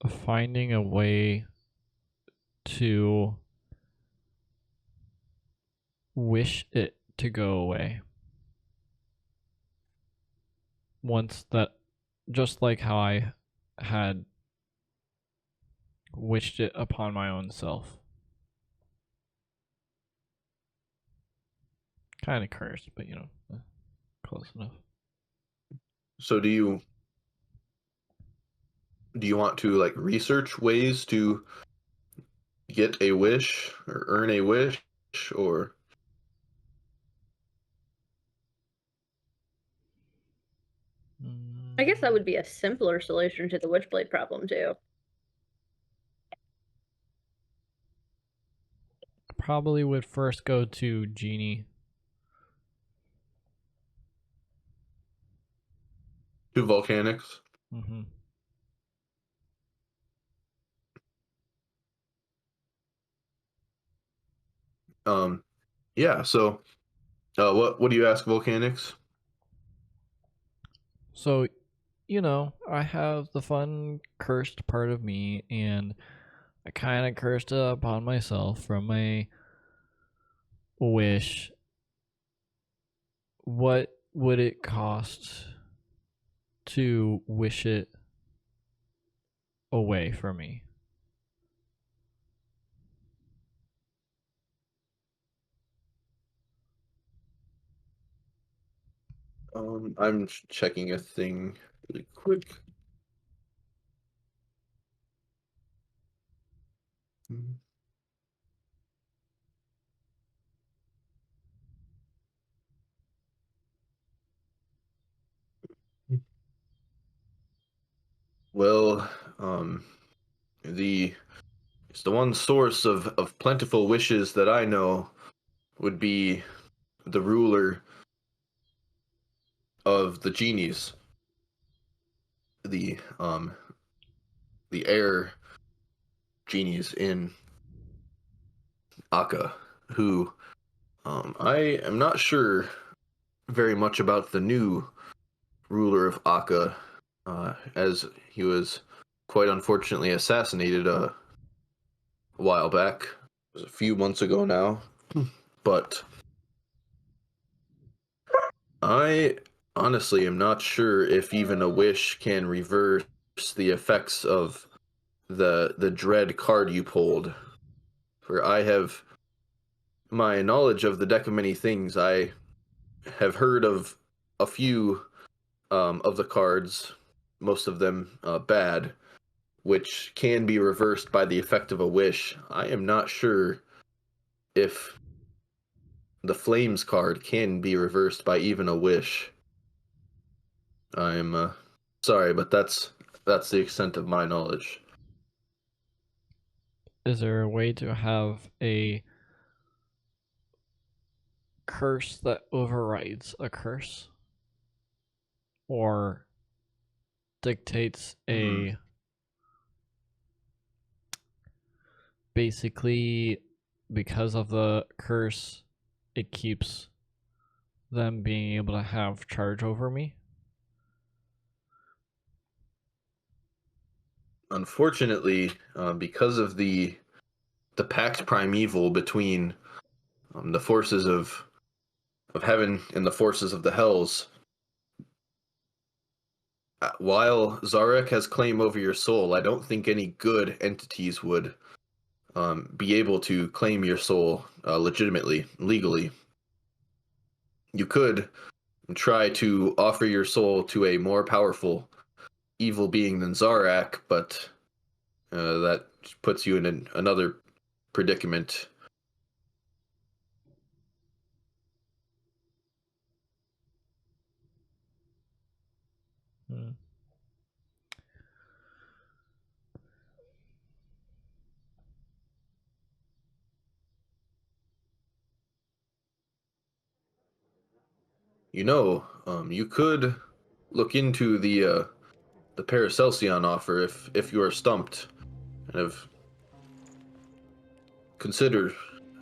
of finding a way to wish it to go away. Once that, just like how I had wished it upon my own self. Kind of cursed, but you know, close enough.
So do you want to like research ways to get a wish or earn a wish, or
I guess that would be a simpler solution to the Witchblade problem too.
Probably would first go to Genie.
to Volcanics?
Mm-hmm.
Yeah, so what do you ask Volcanics?
So, you know, I have the fun cursed part of me, and I kind of cursed it upon myself from a wish. What would it cost to wish it away from me?
I'm checking a thing really quick. Well, the it's the one source of plentiful wishes that I know would be the ruler of the genies, the air genies in Akka, who I am not sure very much about the new ruler of Akka, as he was quite unfortunately assassinated a while back. It was a few months ago now, but I honestly am not sure if even a wish can reverse the effects of the dread card you pulled. For I have my knowledge of the deck of many things. I have heard of a few of the cards, most of them bad, which can be reversed by the effect of a wish. I am not sure if the Flames card can be reversed by even a wish. I'm sorry, but that's the extent of my knowledge.
Is there a way to have a curse that overrides a curse? Or dictates a basically, because of the curse, it keeps them being able to have charge over me?
Unfortunately, because of the pact primeval between the forces of heaven and the forces of the hells, while Zarek has claim over your soul, I don't think any good entities would be able to claim your soul legitimately, legally. You could try to offer your soul to a more powerful evil being than Zarak, but that puts you in another predicament.
Hmm.
You know, you could look into the Paracelsian offer if you are stumped and have considered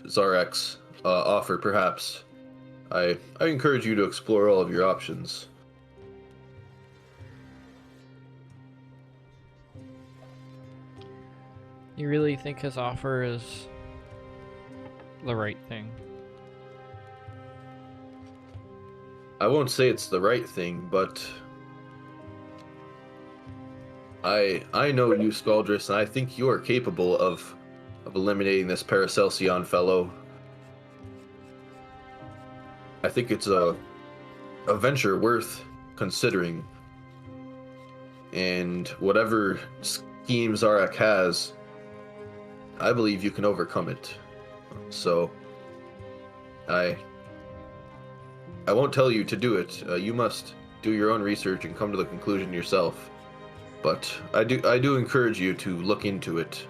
Zarek's offer, perhaps. I encourage you to explore all of your options.
You really think his offer is the right thing?
I won't say it's the right thing, but I know you, Scaldrus, and I think you are capable of eliminating this Paracelsian fellow. I think it's a venture worth considering. And whatever scheme Zarak has, I believe you can overcome it. So, I won't tell you to do it. You must do your own research and come to the conclusion yourself. But I do encourage you to look into it.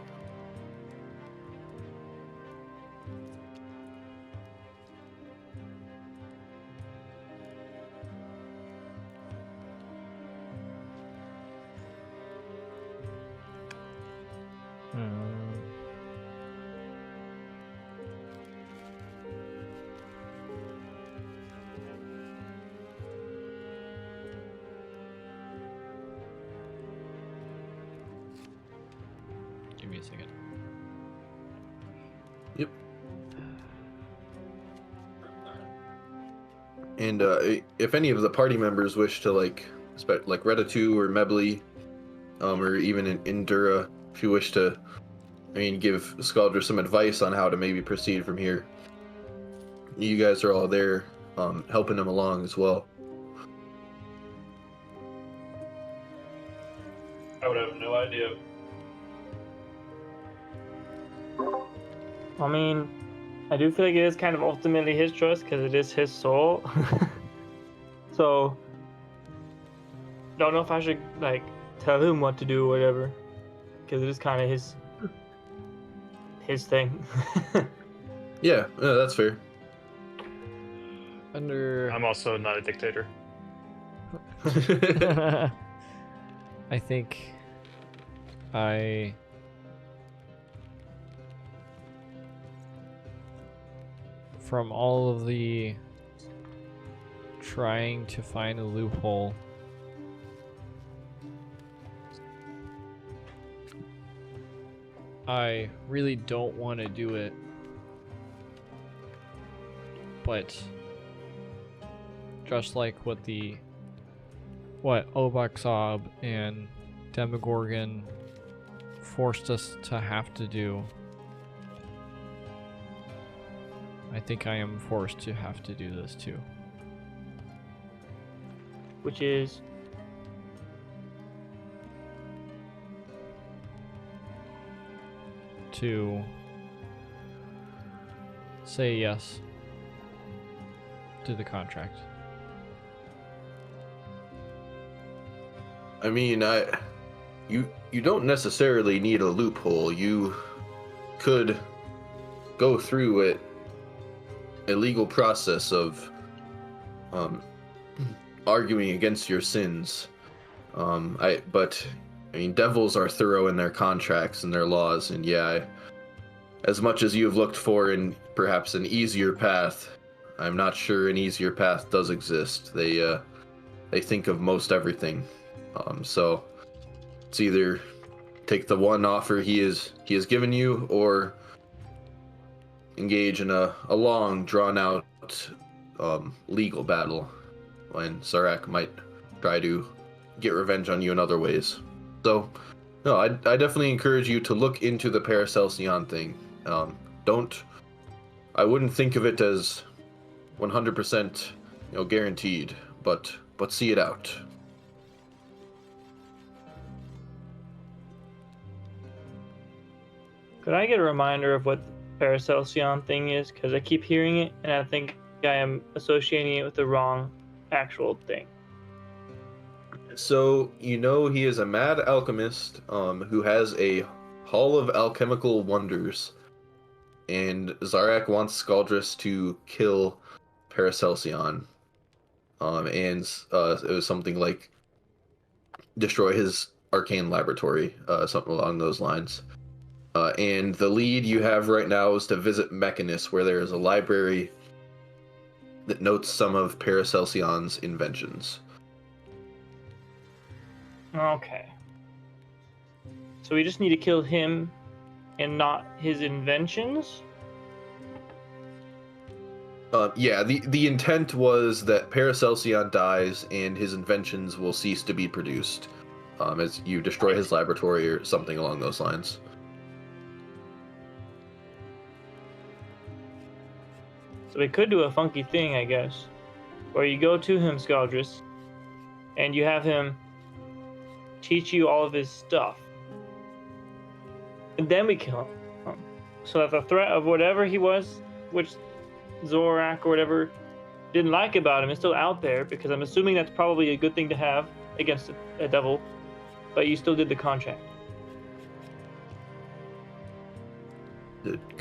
Give me a second.
Yep. And if any of the party members wish to like Redatu or Mebly, or even Indura, if you wish to, give Scaldra some advice on how to maybe proceed from here. You guys are all there, helping him along as well.
I would have no idea.
I mean, I do feel like it is kind of ultimately his choice because it is his soul. So, don't know if I should like tell him what to do or whatever, because it is kind of his thing.
Yeah, that's fair.
Under
I'm also not a dictator.
I think from all of the trying to find a loophole, I really don't want to do it, but just like what Obaxob and Demogorgon forced us to have to do, I think I am forced to have to do this too.
Which is
to say yes to the contract.
You don't necessarily need a loophole. You could go through a legal process of arguing against your sins. But devils are thorough in their contracts and their laws, and as much as you've looked for in perhaps an easier path, I'm not sure an easier path does exist. They think of most everything. So it's either take the one offer he has given you, or engage in a long, drawn out legal battle when Zarak might try to get revenge on you in other ways. So, no, I definitely encourage you to look into the Paracelsian thing. I wouldn't think of it as 100% guaranteed, but see it out.
Could I get a reminder of what the Paracelsian thing is? Because I keep hearing it, and I think I am associating it with the wrong actual thing.
So, he is a mad alchemist who has a Hall of Alchemical Wonders, and Zarak wants Scaldrus to kill Paracelsian. And it was something like destroy his arcane laboratory, something along those lines. And the lead you have right now is to visit Mechanus, where there is a library that notes some of Paracelsian's inventions.
Okay. So we just need to kill him and not his inventions?
The intent was that Paracelsian dies and his inventions will cease to be produced, as you destroy his laboratory or something along those lines.
So we could do a funky thing, I guess, where you go to him, Scaldrus, and you have him teach you all of his stuff. And then we kill him. So that the threat of whatever he was, which Zorak or whatever didn't like about him, is still out there, because I'm assuming that's probably a good thing to have against a devil, but you still did the contract.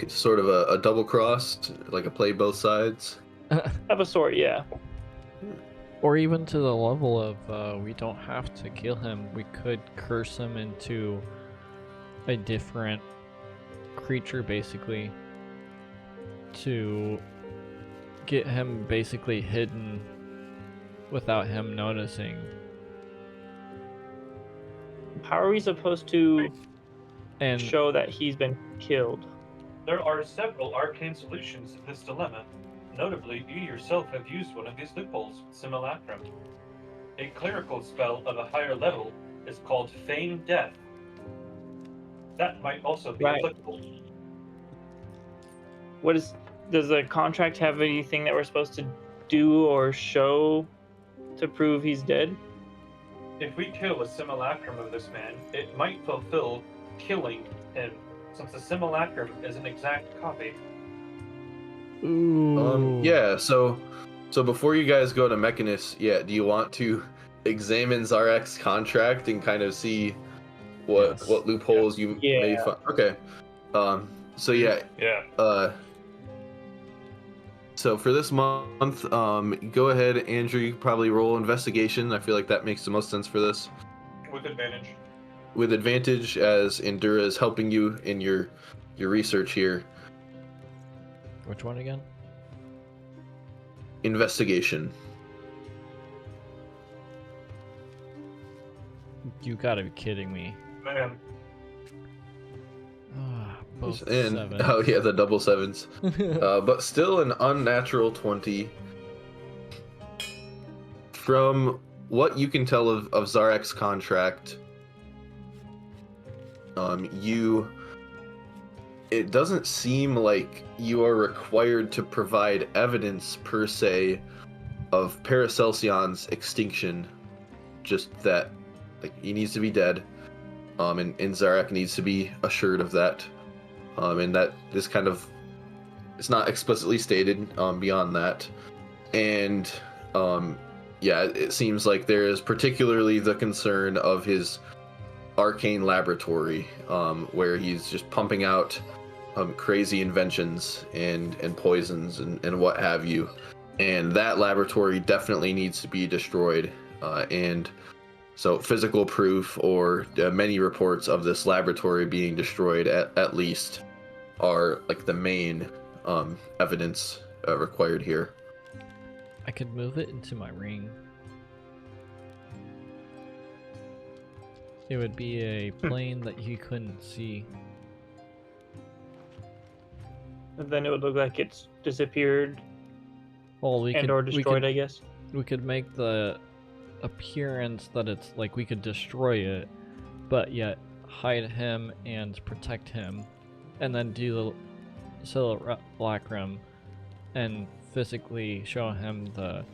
Sort of a double crossed, like a play both sides.
Of a sort, yeah.
Or even to the level of we don't have to kill him. We could curse him into a different creature, basically, to get him basically hidden without him noticing.
How are we supposed to
And
show that he's been killed?
There are several arcane solutions to this dilemma. Notably, you yourself have used one of these loopholes, Simulacrum. A clerical spell of a higher level is called Feign Death. That might also be
Right.
applicable.
Does the contract have anything that we're supposed to do or show to prove he's dead?
If we kill a simulacrum of this man, it might fulfill killing him, since the simulacrum is an exact copy.
Ooh.
Yeah. So before you guys go to Mechanus, do you want to examine Zarek's contract and kind of see what
Yes.
loopholes you may
Yeah.
find? Okay. So
Yeah.
So for this month, go ahead, Andrew. You probably roll investigation. I feel like that makes the most sense for this.
With advantage.
With advantage, as Endura is helping you in your research here.
Which one again?
Investigation.
You gotta be kidding me.
Man,
Ah, both
And
7.
oh yeah, the double sevens. But still an unnatural 20. From what you can tell of Zarek's contract, it doesn't seem like you are required to provide evidence per se of Paracelsion's extinction. Just that, like, he needs to be dead, and Zarek needs to be assured of that. And that is kind of, it's not explicitly stated beyond that. And it seems like there is particularly the concern of his arcane laboratory, where he's just pumping out crazy inventions and poisons and what have you. And that laboratory definitely needs to be destroyed. And so physical proof or many reports of this laboratory being destroyed at least are like the main evidence required here.
I could move it into my ring. It would be a plane that you couldn't see.
And then it would look like it's disappeared
Well, we
and
could,
or
we
destroyed,
could,
I guess.
we could make the appearance that it's like we could destroy it, but yet hide him and protect him, and then do the simulacrum and physically show him the.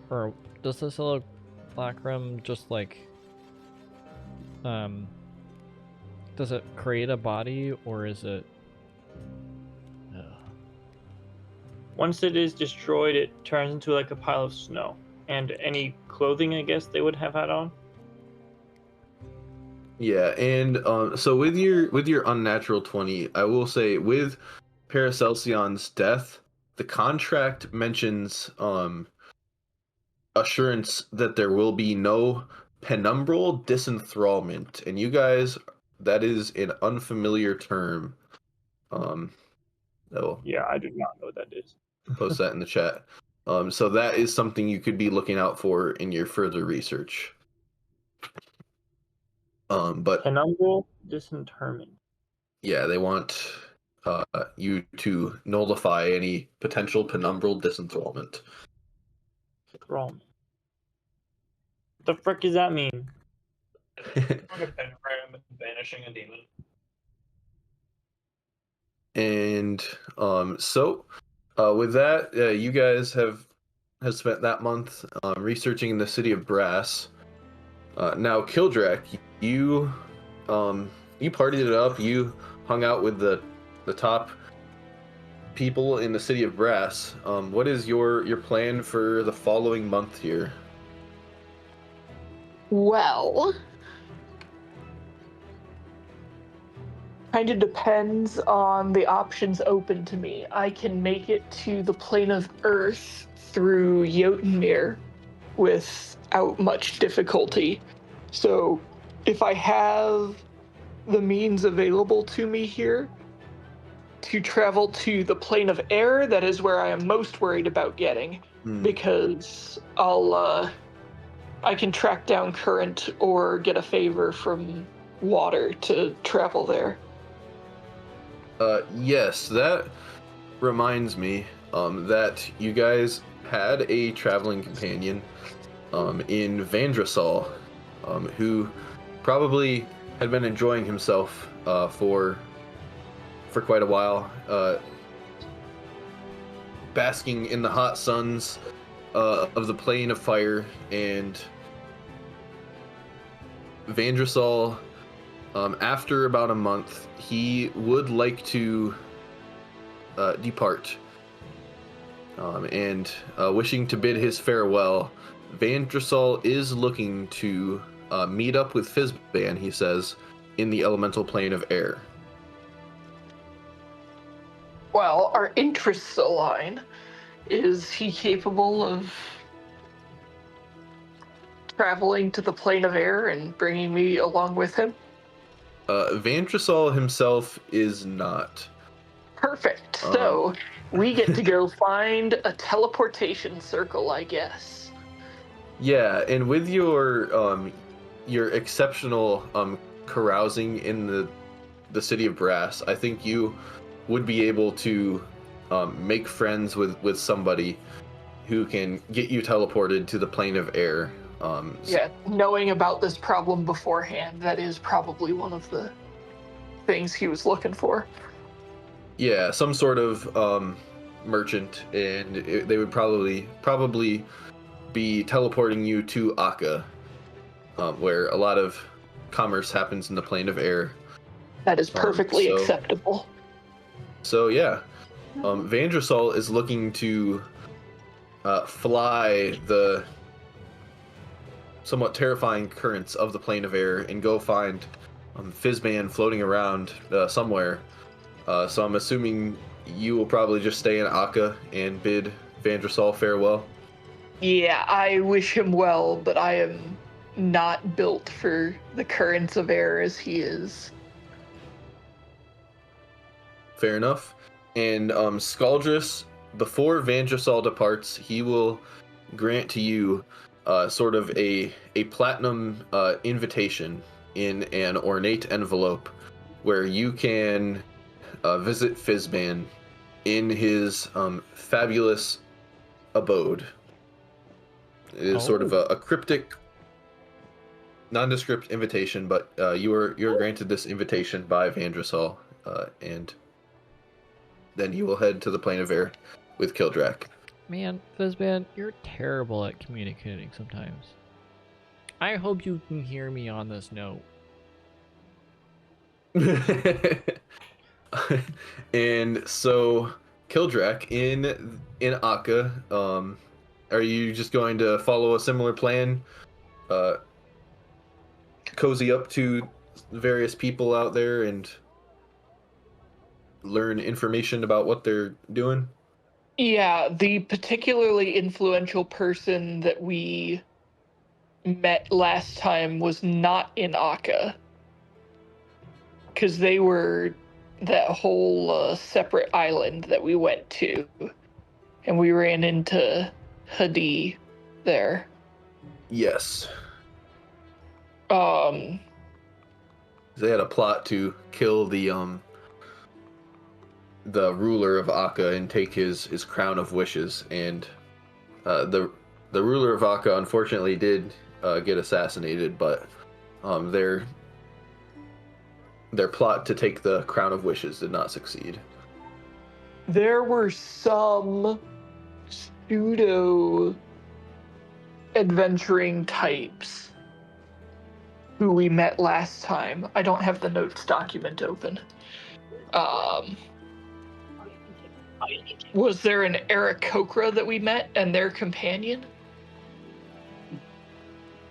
Or does the simulacrum just like does it create a body, or is it
Once it is destroyed, it turns into like a pile of snow. And any clothing, I guess, they would have had on.
Yeah, and so with your unnatural 20, I will say with Paracelsion's death, the contract mentions assurance that there will be no penumbral disenthrallment, and you guys, that is an unfamiliar term.
Yeah, I do not know what that is.
Post that in the chat. So that is something you could be looking out for in your further research. But
Penumbral disinterment.
yeah, they want you to nullify any potential penumbral disenthrallment.
What the frick does that mean?
like a pentagram banishing a demon.
And so with that, you guys have spent that month researching in the city of Brass. Now, Kildrak, you partied it up. You hung out with the top people in the city of Brass. What is your plan for the following month here?
Well, kind of depends on the options open to me. I can make it to the plane of Earth through Jotunmir without much difficulty. So if I have the means available to me here to travel to the plane of air, that is where I am most worried about getting, because I can track down current or get a favor from water to travel there.
Yes, that reminds me that you guys had a traveling companion in Vandrasol who probably had been enjoying himself for quite a while, basking in the hot suns of the Plane of Fire, and Vandrasol, after about a month, he would like to depart. And wishing to bid his farewell, Vandrasol is looking to meet up with Fizban, he says, in the elemental plane of air.
Well, our interests align. Is he capable of traveling to the plane of air and bringing me along with him?
Vandrasol himself is not.
Perfect. So we get to go find a teleportation circle, I guess.
Yeah, and with your exceptional carousing in the city of Brass, I think you would be able to make friends with somebody who can get you teleported to the plane of air.
Yeah, knowing about this problem beforehand, that is probably one of the things he was looking for.
Yeah, some sort of merchant, and they would probably be teleporting you to Akka, where a lot of commerce happens in the plane of air.
That is perfectly acceptable.
So yeah, Vandrasol is looking to fly the somewhat terrifying currents of the plane of air and go find Fizban floating around somewhere. So I'm assuming you will probably just stay in Akka and bid Vandrasol farewell.
Yeah, I wish him well, but I am not built for the currents of air as he is.
Fair enough. And Scaldrus, before Vandrasol departs, he will grant to you sort of a platinum invitation in an ornate envelope where you can visit Fizban in his fabulous abode. It is sort of a cryptic, nondescript invitation, but you're granted this invitation by Vandrasol, and then you will head to the plane of air with Kildrak.
Man, Fizban, you're terrible at communicating sometimes. I hope you can hear me on this note.
And so, Kildrak, in Akka, are you just going to follow a similar plan? Cozy up to various people out there and learn information about what they're doing?
Yeah, the particularly influential person that we met last time was not in Akka. Because they were that whole separate island that we went to. And we ran into Hadi there.
Yes.
They
had a plot to kill the ruler of Akka and take his crown of wishes, and the ruler of Akka unfortunately did get assassinated, but their plot to take the crown of wishes did not succeed.
There were some pseudo adventuring types who we met last time. I don't have the notes document open. Was there an Aarakocra that we met and their companion?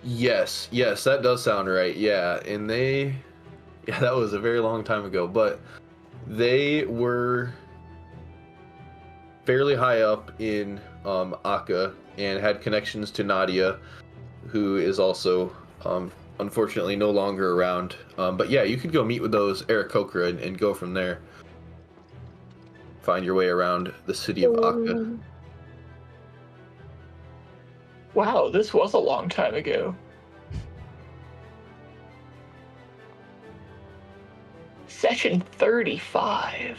Yes, that does sound right. Yeah, and that was a very long time ago, but they were fairly high up in Akka and had connections to Nadia, who is also unfortunately no longer around. But yeah, you could go meet with those Aarakocra and go from there. Find your way around the city of Akka.
Wow, this was a long time ago. Session 35.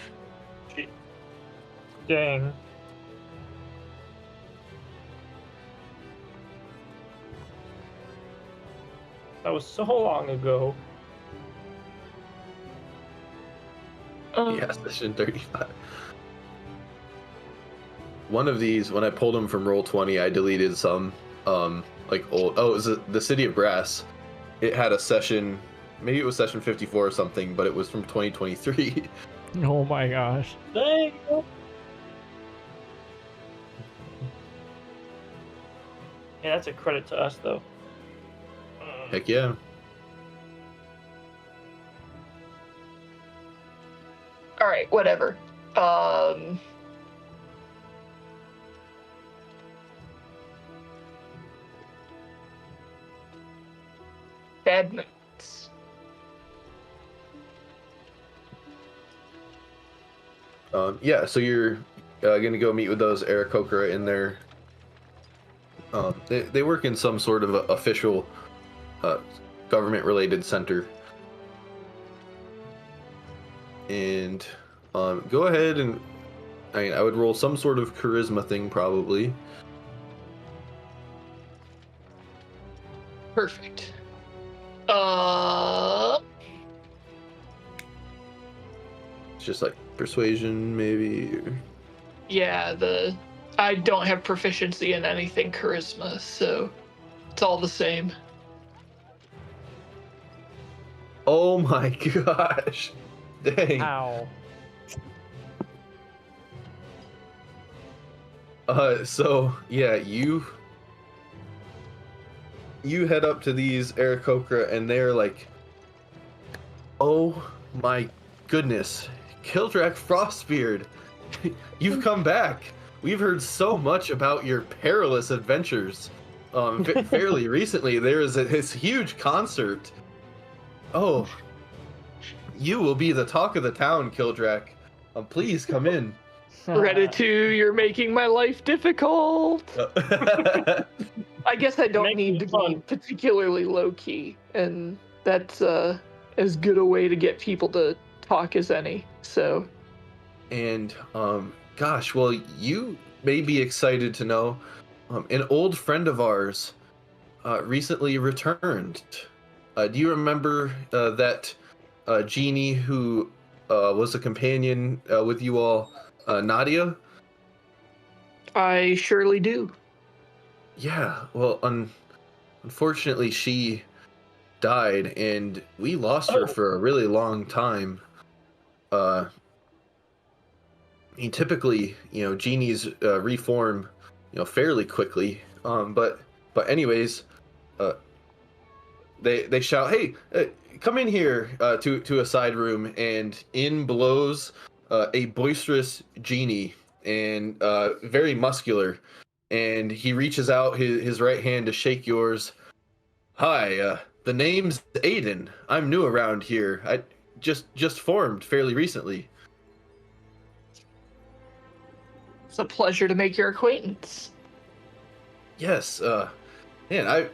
Dang. That was so long ago.
Yeah, session 35. One of these, when I pulled them from Roll20, I deleted some, like old. Oh, it was the City of Brass. It had a session, maybe it was session 54 or something, but it was from 2023.
Oh my gosh.
Dang. Yeah, that's a credit to us, though.
Heck yeah.
All right, whatever. Bad moods.
Yeah, so you're gonna go meet with those Aarakocra in their. They work in some sort of official government-related center. And go ahead and I would roll some sort of charisma thing probably.
Perfect.
It's just like persuasion maybe.
Yeah, I don't have proficiency in anything charisma, so it's all the same.
Oh my gosh. Dang.
Ow.
So yeah, you head up to these Aarakocra and they're like, oh my goodness, Kildrak Frostbeard, you've come back. We've heard so much about your perilous adventures. Fairly recently, there was this huge concert. Oh, you will be the talk of the town, Kildrak. Please come in.
Redditu, you're making my life difficult. I guess I don't
Make
need
it
to be
fun.
particularly low key, and that's as good a way to get people to talk as any. So,
And gosh, well, you may be excited to know, an old friend of ours recently returned. Do you remember that genie who was a companion with you all, Nadia?
I surely do.
Yeah, well, unfortunately, she died, and we lost her for a really long time. I mean, typically, genies reform, fairly quickly. But anyways, they shout, "Hey, come in here!" To a side room, and in blows a boisterous genie, and very muscular. And he reaches out his right hand to shake yours. Hi, the name's Aiden. I'm new around here. I just formed fairly recently.
It's a pleasure to make your acquaintance.
Yes, man,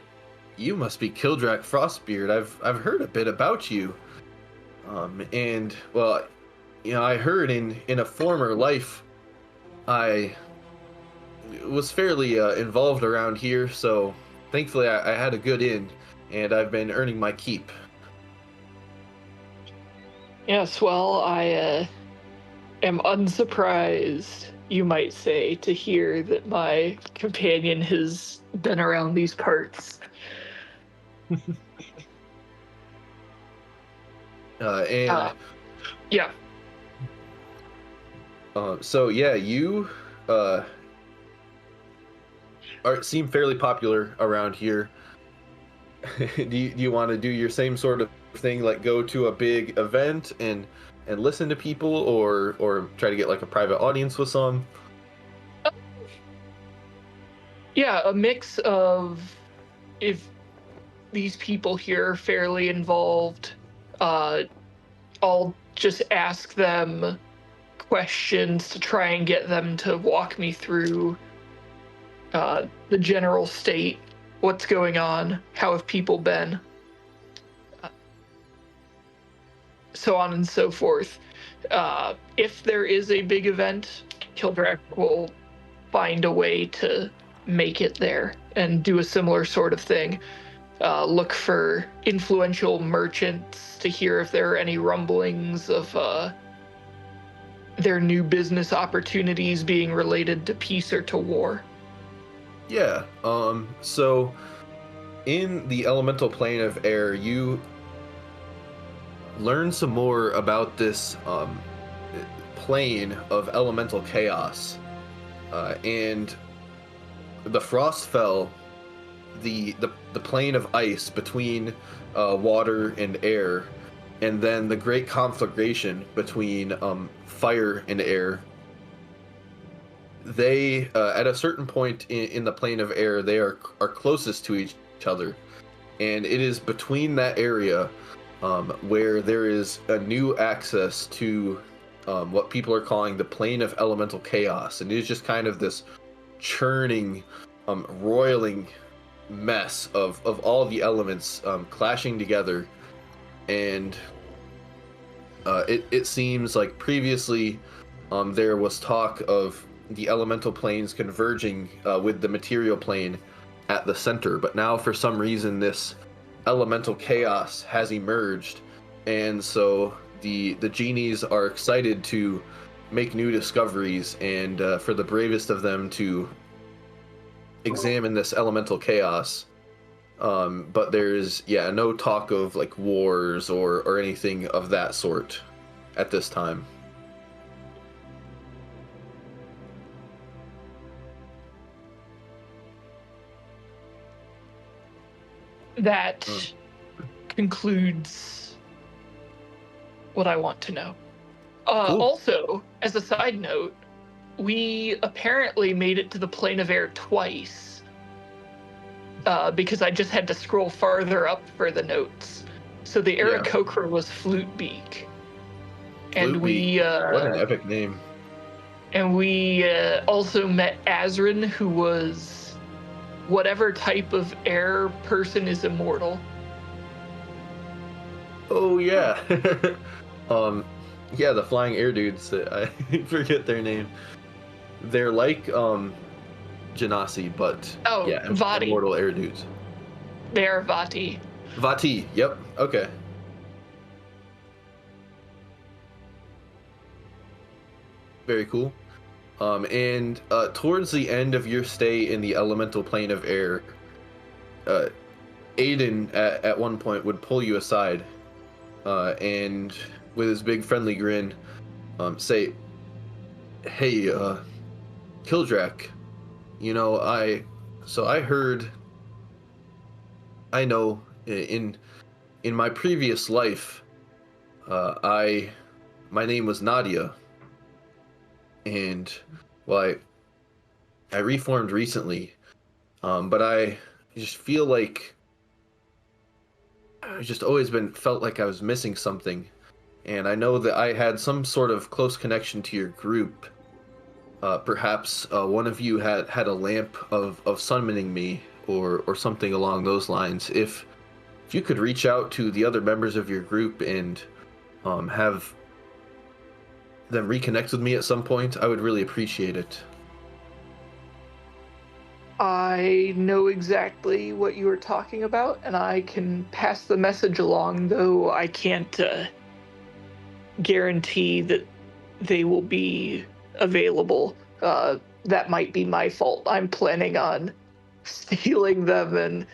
you must be Kildrak Frostbeard. I've heard a bit about you. And well, I heard in a former life, I was fairly involved around here, so thankfully I had a good in, and I've been earning my keep.
Yes, well, I am unsurprised, you might say, to hear that my companion has been around these parts. Yeah.
So yeah, you seem fairly popular around here. do you want to do your same sort of thing, like go to a big event and listen to people, or try to get like a private audience with some?
Yeah, a mix of, if these people here are fairly involved, I'll just ask them questions to try and get them to walk me through the general state, what's going on, how have people been. so on and so forth. If there is a big event, Kildrak will find a way to make it there and do a similar sort of thing. Look for influential merchants to hear if there are any rumblings of their new business opportunities being related to peace or to war.
Yeah. So in the elemental plane of air, you learn some more about this plane of elemental chaos, and the Frostfell, the plane of ice between water and air, and then the great conflagration between fire and air. They at a certain point in the plane of air, they are closest to each other, and it is between that area where there is a new access to what people are calling the plane of elemental chaos, and it is just kind of this churning, roiling mess of all the elements clashing together. And it seems like previously there was talk of the elemental planes converging with the material plane at the center, but now for some reason this elemental chaos has emerged, and so the genies are excited to make new discoveries, and for the bravest of them to examine this elemental chaos. But there's no talk of like wars or anything of that sort at this time.
That concludes what I want to know.
Cool.
Also, as a side note, we apparently made it to the plane of air twice, because I just had to scroll farther up for the notes. So the Aarakocra was Flutebeak. And we
what an epic name.
And we also met Azrin, who was whatever type of air person is immortal.
Oh yeah. Yeah, the flying air dudes. I forget their name. They're like Genasi, but
Vati.
Immortal air dudes.
They are Vati.
Vati, yep. Okay. Very cool. And towards the end of your stay in the elemental plane of air, Aiden at one point would pull you aside, and with his big friendly grin, say, "Hey, Kildrak, you know, I heard, I know in my previous life, my name was Nadia, and well, I reformed recently, but I just feel like I just always felt like I was missing something, and I know that I had some sort of close connection to your group. Perhaps one of you had a lamp of summoning me, or something along those lines. If you could reach out to the other members of your group and have them reconnect with me at some point, I would really appreciate it.
I know exactly what you are talking about, and I can pass the message along, though I can't guarantee that they will be available. That might be my fault. I'm planning on stealing them and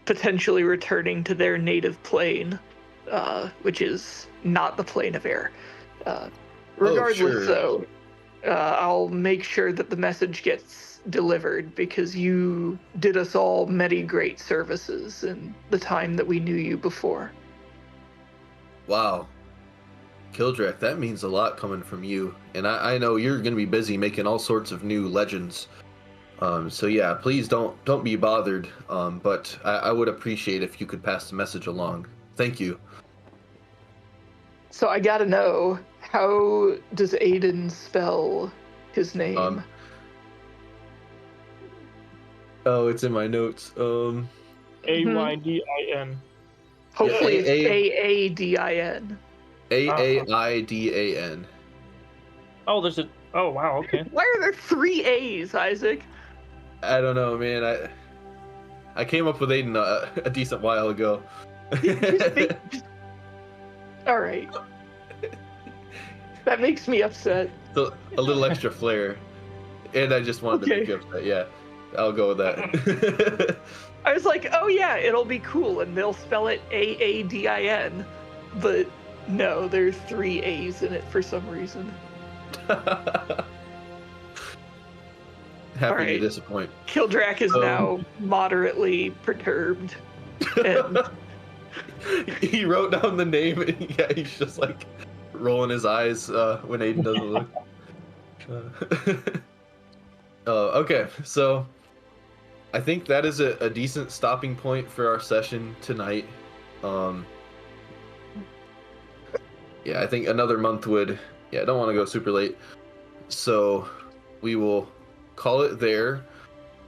potentially returning to their native plane, which is not the plane of air. Regardless, though, I'll make sure that the message gets delivered, because you did us all many great services in the time that we knew you before.
Wow. Kildrak, that means a lot coming from you, and I know you're going to be busy making all sorts of new legends. So yeah, please don't be bothered, but I would appreciate if you could pass the message along. Thank you.
So I gotta know, how does Aiden spell his name?
Oh, it's in my notes.
Aydin.
Hopefully
Yeah,
it's Aadin.
Aidan.
Oh, there's a. Oh wow. Okay.
Why are there 3 A's, Isaac?
I don't know, man. I came up with Aiden a decent while ago.
All right. That makes me upset.
So a little extra flair, and I just wanted to make
Okay.
you upset. Yeah, I'll go with that.
I was like, oh yeah, it'll be cool, and they'll spell it Aadin, but no, there's 3 A's in it for some reason.
Happy to
Alright.
disappoint.
Kildrak is
Um,
now moderately perturbed. And
He wrote down the name, and yeah, he's just like rolling his eyes when Aiden doesn't look. Okay, so I think that is a decent stopping point for our session tonight. Yeah, I think another month would. Yeah, I don't want to go super late, so we will call it there.